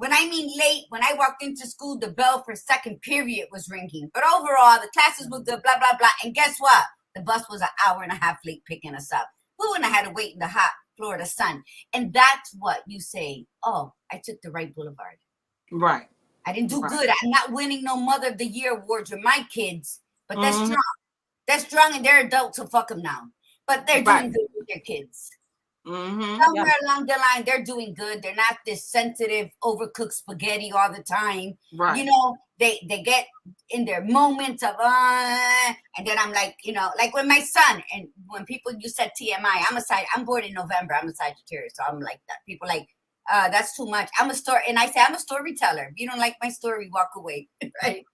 When I mean late, when I walked into school, the bell for second period was ringing. But overall, the classes were good, blah, blah, blah. And guess what? The bus was an hour and a half late picking us up. We wouldn't have had to wait in the hot Florida sun. And that's what you say, oh, I took the right boulevard. Right. I didn't do good. I'm not winning no Mother of the Year awards with my kids. But that's strong. They're strong and they're adults, so fuck them now. But they're doing good with their kids. Somewhere along the line, they're doing good. They're not this sensitive, overcooked spaghetti all the time. Right. They get in their moments of and then I'm like, like when my son, and when people, you said TMI, I'm born in November. I'm a Sagittarius, so I'm like that. People like, that's too much. I'm a storyteller. If you don't like my story, walk away. Right.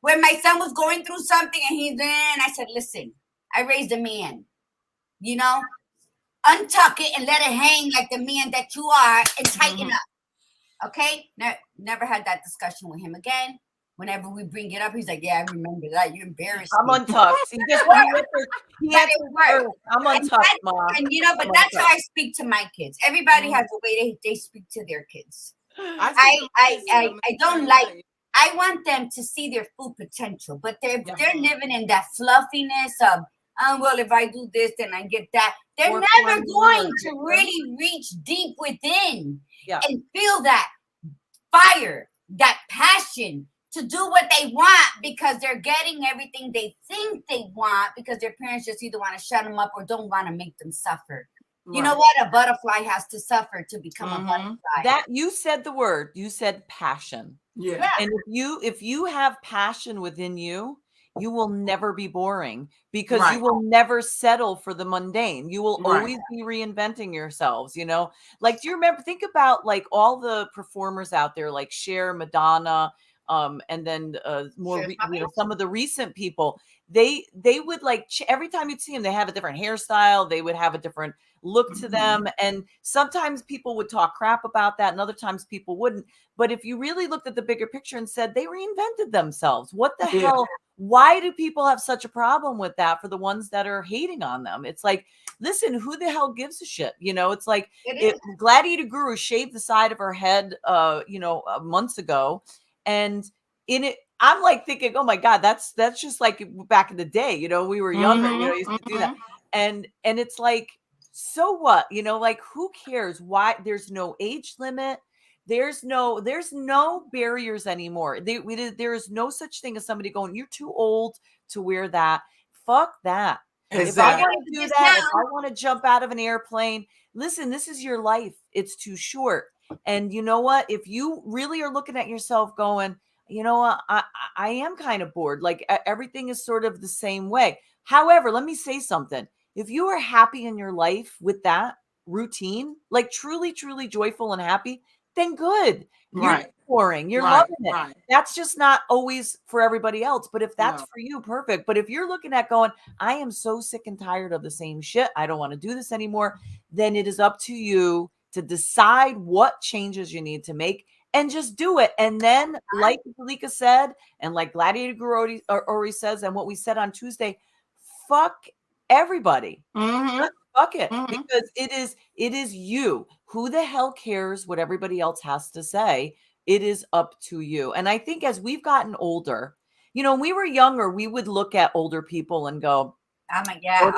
When my son was going through something and I said, listen, I raised a man, untuck it and let it hang like the man that you are and tighten up. Okay? Never had that discussion with him again. Whenever we bring it up, he's like, yeah, I remember that. You embarrassed me. I'm untucked. I'm untucked, Mom. And but that's how I speak to my kids. Everybody has a way they speak to their kids. I don't like. I want them to see their full potential, but they're living in that fluffiness of, well, if I do this, then I get that. They're never going to really reach deep within and feel that fire, that passion to do what they want because they're getting everything they think they want because their parents just either want to shut them up or don't want to make them suffer. You know what? A butterfly has to suffer to become a butterfly. That you said the word. You said passion. Yeah. And if you have passion within you, you will never be boring because you will never settle for the mundane. You will always be reinventing yourselves, you know? Like, do you remember, think about like all the performers out there, like Cher, Madonna, and then more, you know, some of the recent people, they would like, every time you'd see them, they have a different hairstyle. They would have a different look to them. And sometimes people would talk crap about that and other times people wouldn't. But if you really looked at the bigger picture and said they reinvented themselves, what the hell? Why do people have such a problem with that for the ones that are hating on them? It's like, listen, who the hell gives a shit? You know, it's like Gladiator Guru shaved the side of her head, you know, months ago. And in it, I'm like thinking, oh my God, that's just like back in the day, you know, we were younger, you know, used to do that. And it's like, so what? You know, like, who cares? Why? There's no age limit. There's no barriers anymore. There is no such thing as somebody going, you're too old to wear that. Fuck that. Exactly. If I want to do that, if I want to jump out of an airplane, listen, this is your life. It's too short. And you know what? If you really are looking at yourself going, you know what, I am kind of bored. Like, everything is sort of the same way. However, let me say something. If you are happy in your life with that routine, like truly, truly joyful and happy, then good. You're boring. You're loving it. That's just not always for everybody else. But if that's for you, perfect. But if you're looking at going, I am so sick and tired of the same shit, I don't want to do this anymore, then it is up to you to decide what changes you need to make and just do it. And then, like Zoleka said, and like Gladiator Guru already says, and what we said on Tuesday, fuck everybody. Fuck it, because it is you. Who the hell cares what everybody else has to say? It is up to you. And I think as we've gotten older, you know, when we were younger, we would look at older people and go, oh my God,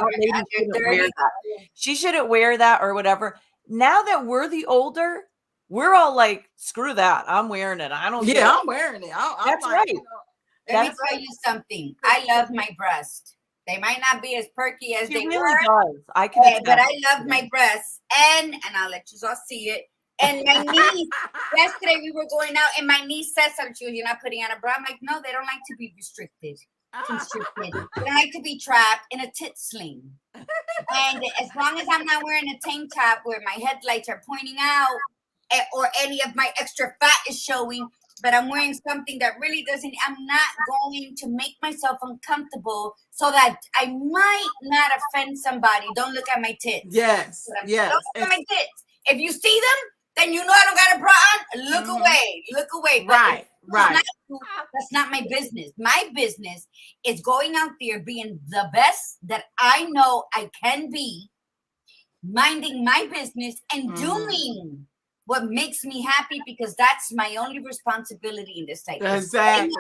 she shouldn't wear that or whatever. Now that we're the older, we're all like, screw that. I'm wearing it. I don't care. I'm wearing it. That's like, right. You know, let me tell you something. I love my breasts. They might not be as perky as they really were. Does. I can but I love my breasts. And I'll let you all see it. And my niece, yesterday we were going out and my niece said something. She was, you're not putting on a bra. I'm like, no, they don't like to be restricted. They don't like to be trapped in a tit sling. And as long as I'm not wearing a tank top where my headlights are pointing out or any of my extra fat is showing, but I'm wearing something that really doesn't, I'm not going to make myself uncomfortable so that I might not offend somebody. Don't look at my tits. Yes. Don't look at my tits. If you see them, then you know I don't got a bra on. Look away. Look away. Right. That's not my business. My business is going out there being the best that I know I can be, minding my business and doing what makes me happy, because that's my only responsibility in this life. Exactly.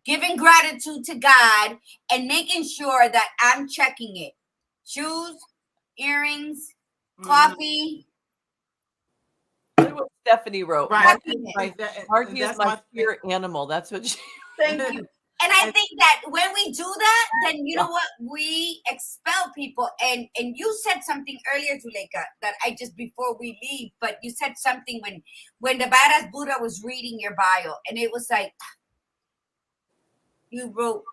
Giving gratitude to God and making sure that I'm checking it. Shoes, earrings, coffee. Look what Stephanie wrote. Right. Margie is my spirit animal. That's what she. Thank you. And I think that when we do that, then you know what? We expel people. And you said something earlier, Zoleka, that I just before we leave, but you said something when the badass Buddha was reading your bio, and it was like you wrote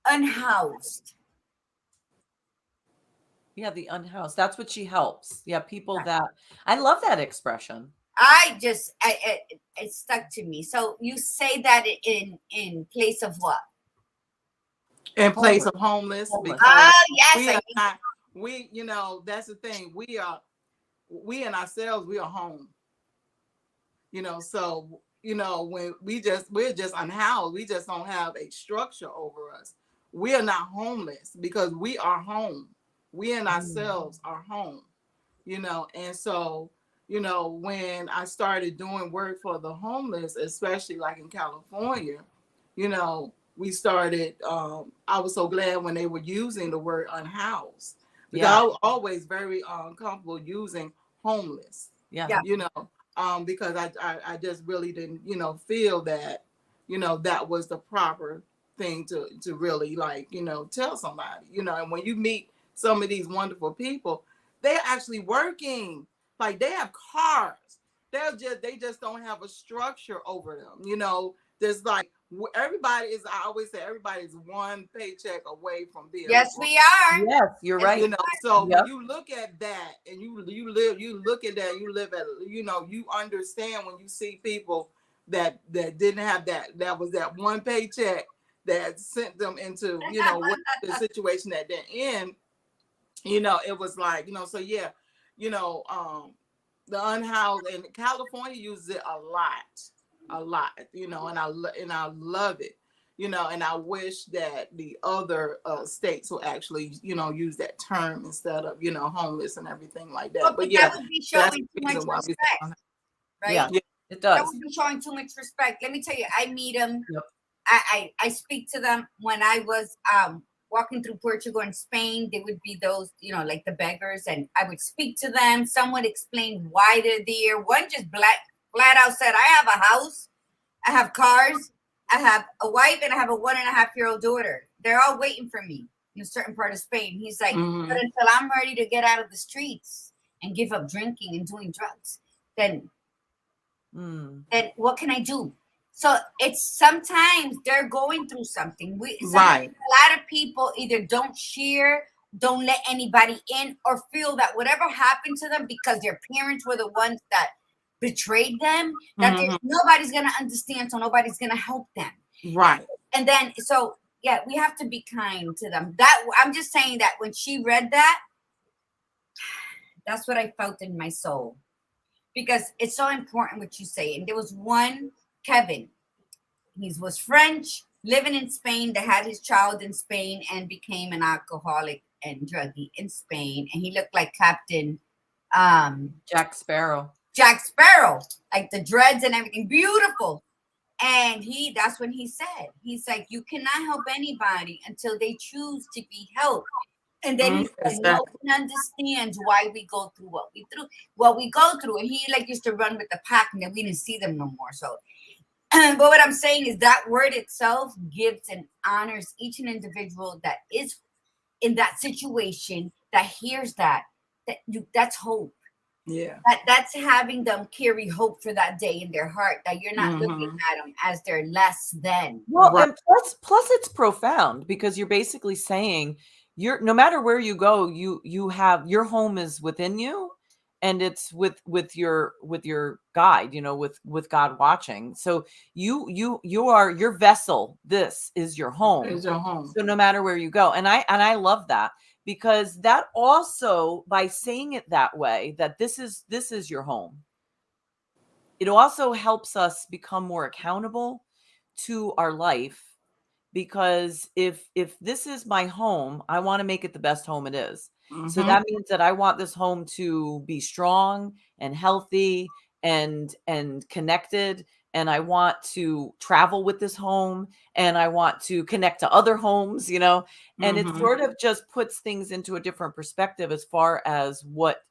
unhoused. Yeah, the unhoused. That's what she helps. Yeah, people that I love that expression. It stuck to me. So you say that in place of what? In place of homeless. Yes. We, you know, that's the thing. We in ourselves, we are home. You know, so, you know, when we're just unhoused, we just don't have a structure over us. We are not homeless because we are home. We in ourselves are home, you know, and so you know, when I started doing work for the homeless, especially like in California, you know, we started, I was so glad when they were using the word unhoused, because I was always very comfortable using homeless, Yeah. you know, because I just really didn't, you know, feel that, you know, that was the proper thing to really, like, you know, tell somebody, you know. And when you meet some of these wonderful people, they're actually working, like they have cars. They just don't have a structure over them, you know. There's like everybody is. I always say everybody's one paycheck away from being. Yes, we are. Yes, you're right. You know, so when you look at that and you look at that, you live at, you know, you understand when you see people that didn't have that was that one paycheck that sent them into, you know, what the situation that they're in. You know, it was like, you know, so yeah, you know, the unhoused, and California uses it a lot, you know, and I love it, you know, and I wish that the other states will actually, you know, use that term instead of, you know, homeless and everything like that. But yeah, that would be that's showing the too much reason why respect, right? Yeah, it That does. would be showing too much respect. Let me tell you, I meet them. Yep. I speak to them. When I was walking through Portugal and Spain, they would be those, you know, like the beggars, and I would speak to them. Some would explain why they're there. One just flat out said, I have a house, I have cars, I have a wife, and I have a 1.5-year-old daughter. They're all waiting for me in a certain part of Spain. He's like, but until I'm ready to get out of the streets and give up drinking and doing drugs, then what can I do? So it's sometimes they're going through something. Right. A lot of people either don't share, don't let anybody in, or feel that whatever happened to them because their parents were the ones that betrayed them, that nobody's gonna understand, so nobody's gonna help them. Right. And then so yeah, we have to be kind to them. That I'm just saying that when she read that, that's what I felt in my soul. Because it's so important what you say. And there was one, Kevin. He was French, living in Spain, that had his child in Spain and became an alcoholic and druggie in Spain. And he looked like Captain Jack Sparrow. Jack Sparrow, like the dreads and everything, beautiful. And that's when he said, he's like, you cannot help anybody until they choose to be helped. And then he said, no one understands why we go through what we go through. And he like used to run with the pack, and then we didn't see them no more. So, but what I'm saying is that word itself gives and honors each and individual that is in that situation, that hears that's hope. Yeah. That's having them carry hope for that day in their heart, that you're not looking at them as they're less than. Well, and plus it's profound, because you're basically saying no matter where you go, you have your home is within you, and it's with your guide, you know, with God watching. So you are your vessel. This is your home. Is your home. So no matter where you go, and I love that, because that also, by saying it that way, that this is your home, it also helps us become more accountable to our life. Because if this is my home, I want to make it the best home it is. So that means that I want this home to be strong and healthy and connected, and I want to travel with this home, and I want to connect to other homes, you know. And it sort of just puts things into a different perspective as far as what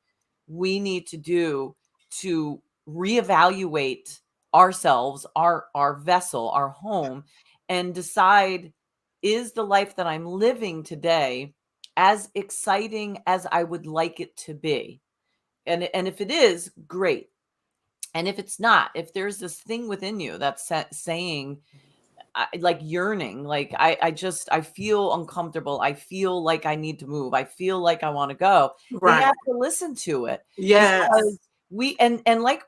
we need to do to reevaluate ourselves, our vessel, our home, and decide, is the life that I'm living today as exciting as I would like it to be? And if it is, great. And if it's not, if there's this thing within you that's saying, like yearning, like I feel uncomfortable, I feel like I need to move, I feel like I want to go, then you have to listen to it. Yes. Because and like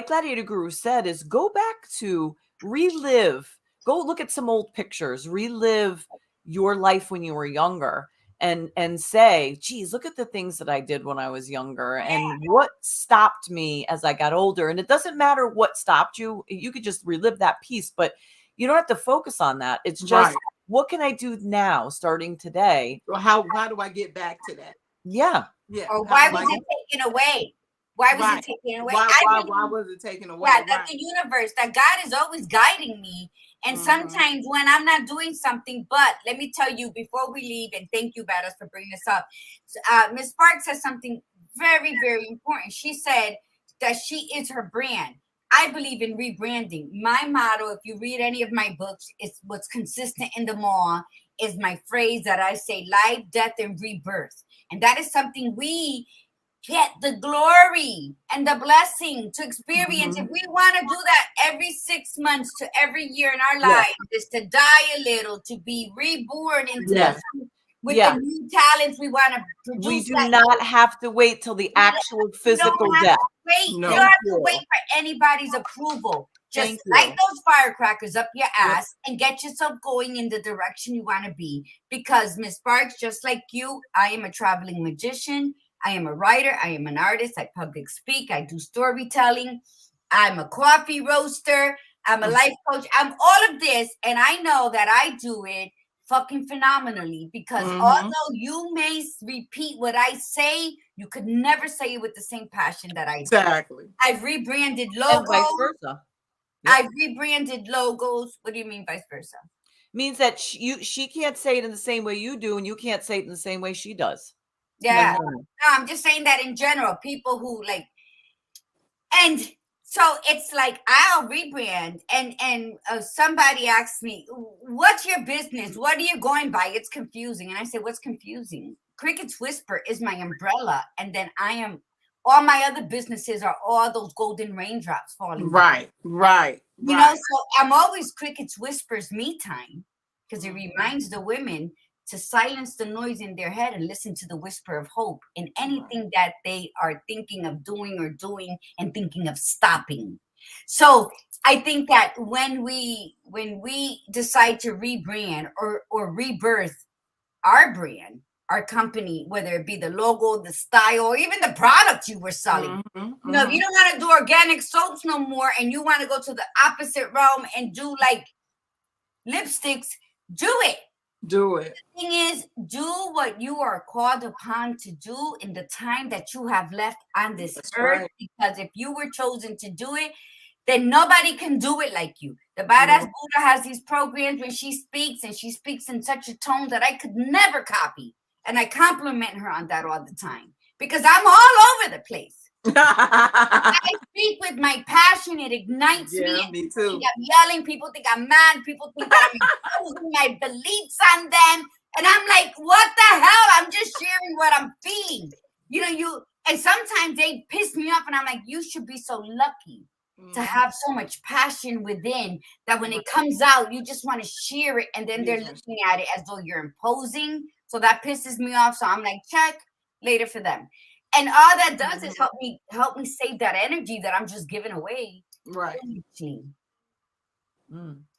Gladiator Guru said, is go back to relive. Go look at some old pictures, relive your life when you were younger, and say, geez, look at the things that I did when I was younger, and what stopped me as I got older. And it doesn't matter what stopped you. You could just relive that piece, but you don't have to focus on that. It's just, what can I do now, starting today? Well, how do I get back to that? Yeah. Yeah. Or why was it taken away? Why was it taken away? Why was it taken away? Yeah, that the universe, that God is always guiding me. And sometimes when I'm not doing something, but let me tell you before we leave, and thank you, Battles, for bringing this up. Miss Sparks says something very, very important. She said that she is her brand. I believe in rebranding. My motto, if you read any of my books, it's what's consistent in them all, is my phrase that I say: life, death, and rebirth. And that is something we get the glory and the blessing to experience. If we want to do that every 6 months to every year in our lives, is to die a little, to be reborn into with the new talents we want to produce. We do not have to wait till the actual physical death. You don't have to wait for anybody's approval. Just light those firecrackers up your ass and get yourself going in the direction you want to be. Because Miss Sparks, just like you, I am a traveling magician. I am a writer. I am an artist. I public speak. I do storytelling. I'm a coffee roaster. I'm a life coach. I'm all of this. And I know that I do it fucking phenomenally, because although you may repeat what I say, you could never say it with the same passion that I do. Exactly. I've rebranded logos. And vice versa. I've rebranded logos. What do you mean vice versa? Means that she can't say it in the same way you do, and you can't say it in the same way she does. Yeah. No, I'm just saying that in general, people who like, and so it's like I'll rebrand, and somebody asks me, what's your business? What are you going by? It's confusing. And I say, what's confusing? Cricket's Whisper is my umbrella. And then all my other businesses are all those golden raindrops falling. Right. You know, so I'm always Cricket's Whispers me time, because it reminds the women to silence the noise in their head and listen to the whisper of hope in anything that they are thinking of doing and thinking of stopping. So I think that when we decide to rebrand or rebirth our brand, our company, whether it be the logo, the style, or even the product you were selling. You know, if you don't want to do organic soaps no more and you want to go to the opposite realm and do like lipsticks, do it. Do it. The thing is, do what you are called upon to do in the time that you have left on this earth. Because if you were chosen to do it, then nobody can do it like you. The Badass Buddha has these programs when she speaks, and she speaks in such a tone that I could never copy. And I compliment her on that all the time, because I'm all over the place. I speak with my passion. It ignites me. Me too. Think I'm yelling. People think I'm mad. People think that I'm imposing my beliefs on them. And I'm like, what the hell? I'm just sharing what I'm feeling. You know, and sometimes they piss me off, and I'm like, you should be so lucky to have so much passion within that when it comes out, you just want to share it. And then they're looking at it as though you're imposing. So that pisses me off. So I'm like, check later for them. And all that does is help me save that energy that I'm just giving away. Right.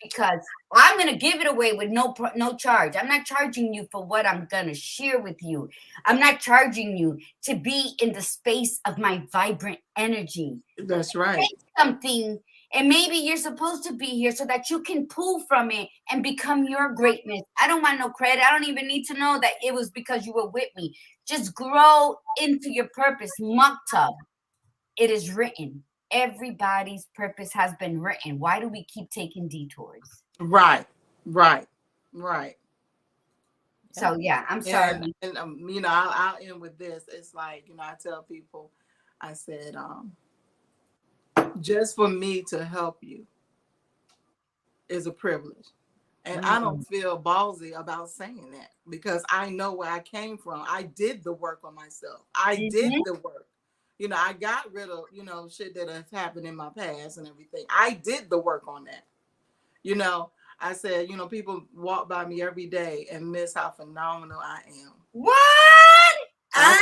Because I'm going to give it away with no charge. I'm not charging you for what I'm going to share with you. I'm not charging you to be in the space of my vibrant energy. That's right. Say something, and maybe you're supposed to be here so that you can pull from it and become your greatness. I don't want no credit. I don't even need to know that it was because you were with me. Just grow into your purpose. Mukta. It is written. Everybody's purpose has been written. Why do we keep taking detours? Right. So yeah, I'm sorry. And you know, I'll end with this. It's like, you know, I tell people, I said, just for me to help you is a privilege. And I don't feel ballsy about saying that, because I know where I came from. I did the work on myself. I did the work. You know, I got rid of, you know, shit that has happened in my past and everything. I did the work on that. You know, I said, you know, people walk by me every day and miss how phenomenal I am. What? I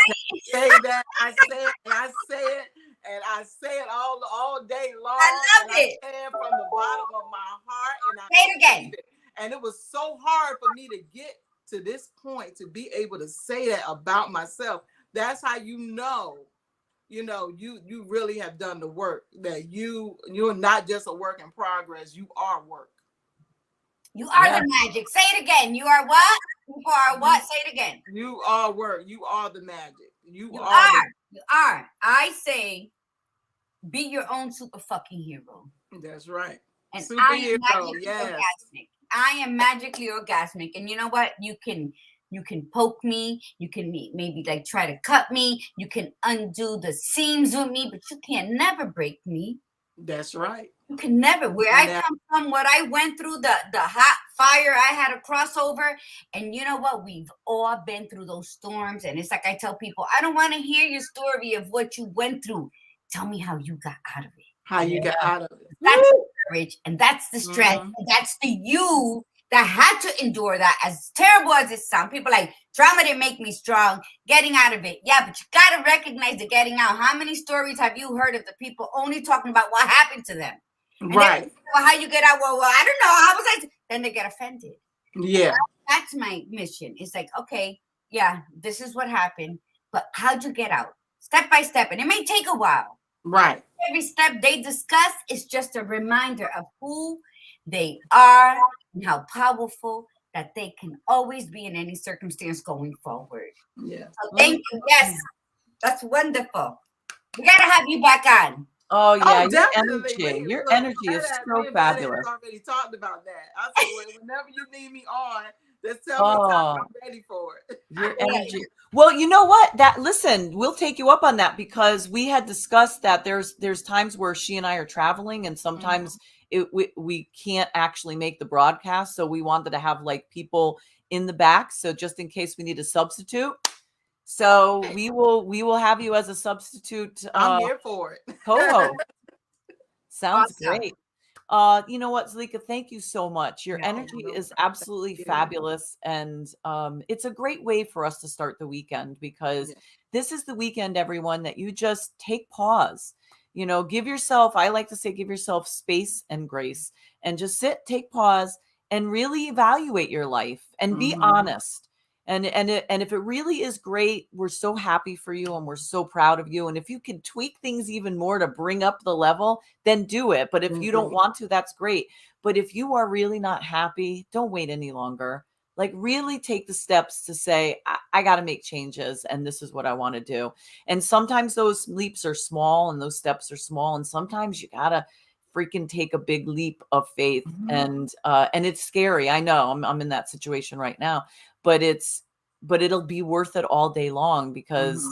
say that. I say it, and I say it, and I say it all day long. I love it. I say it from the bottom of my heart, and I say it again. And it was so hard for me to get to this point, to be able to say that about myself. That's how you know, you really have done the work, that you're not just a work in progress. You are work. You are the magic. Say it again. You are what? You are what? Say it again. You are work. You are the magic. You are You are. I say, be your own super fucking hero. That's right. And Superhero, I am magically yes. orgasmic. I am magically orgasmic. And you know what? You can poke me. You can maybe like try to cut me. You can undo the seams with me, but you can never break me. That's right. You can never. Where I come from, what I went through, the hot fire I had to cross over. And you know what? We've all been through those storms. And it's like I tell people, I don't want to hear your story of what you went through. Tell me how you got out of it. How you got out of it. That's the courage, and that's the strength. Mm-hmm. And that's the you that had to endure that. As terrible as it sounds, people like, trauma didn't make me strong. Getting out of it. Yeah, but you got to recognize the getting out. How many stories have you heard of the people only talking about what happened to them? And right. Then, well, how you get out? Well, I don't know. How was I? Then they get offended. Yeah. That's my mission. It's like, okay, yeah, this is what happened, but how'd you get out? Step by step. And it may take a while. Right. Every step they discuss is just a reminder of who they are and how powerful that they can always be in any circumstance going forward. Yeah. So thank you. Yes, that's wonderful. We gotta have you back on. Oh yeah, definitely. Your energy is so fabulous. Already talked about that. I said, whenever you need me on, just tell me I'm ready for it. Your energy. Well, you know what? Listen, we'll take you up on that, because we had discussed that there's times where she and I are traveling, and sometimes we can't actually make the broadcast. So we wanted to have like people in the back, so just in case we need a substitute. So we will have you as a substitute. I'm here for it. Co-host. Sounds Awesome. great. You know what, Zoleka, thank you so much. Your energy is absolutely fabulous. And it's a great way for us to start the weekend, because this is the weekend, everyone, that you just take pause. You know, give yourself space and grace, and just sit, take pause, and really evaluate your life and be honest. And if it really is great, we're so happy for you and we're so proud of you. And if you can tweak things even more to bring up the level, then do it. But if you don't want to, that's great. But if you are really not happy, don't wait any longer. Like, really take the steps to say, I got to make changes, and this is what I want to do. And sometimes those leaps are small and those steps are small. And sometimes you got to freaking take a big leap of faith. And it's scary. I know I'm in that situation right now. But it'll be worth it all day long, because,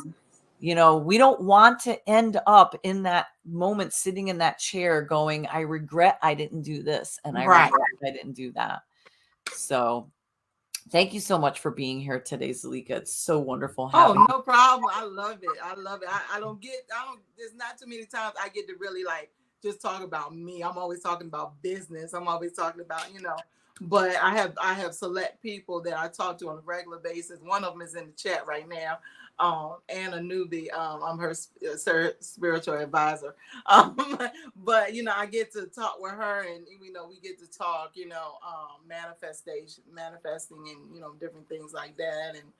you know, we don't want to end up in that moment, sitting in that chair going, I regret I didn't do this. And I regret I didn't do that. So thank you so much for being here today, Zoleka. It's so wonderful having you. No problem. I love it. There's not too many times I get to really like just talk about me. I'm always talking about business. I'm always talking about, but I have select people that I talk to on a regular basis. One of them is in the chat right now. And a newbie. I'm her spiritual advisor. But I get to talk with her, and we get to talk, manifesting, and different things like that, and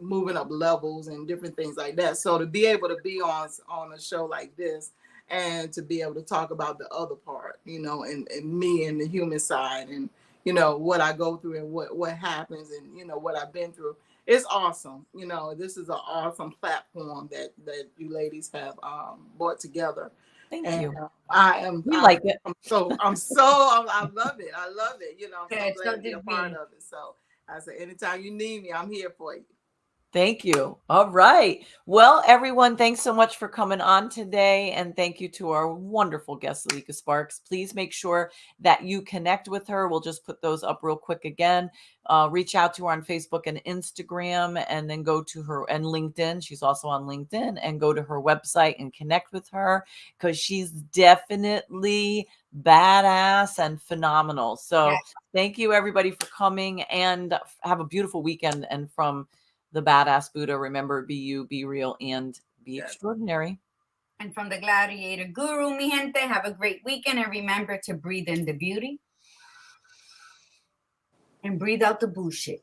moving up levels and different things like that. So to be able to be on a show like this, and to be able to talk about the other part, and me and the human side, and what I go through and what happens, and what I've been through. It's awesome. This is an awesome platform that you ladies have brought together. Thank you. I like it. I love it. I love it. I'm so glad to be a part of it. So I said, anytime you need me, I'm here for you. Thank you. All right. Well, everyone, thanks so much for coming on today. And thank you to our wonderful guest, Zoleka Sparks. Please make sure that you connect with her. We'll just put those up real quick again. Reach out to her on Facebook and Instagram, and then go to her, and LinkedIn. She's also on LinkedIn, and go to her website and connect with her, because she's definitely badass and phenomenal. So thank you, everybody, for coming, and have a beautiful weekend. And from the Badass Buddha, remember, be you, be real, and be extraordinary. And from the Gladiator Guru, mi gente, have a great weekend, and remember to breathe in the beauty and breathe out the bullshit.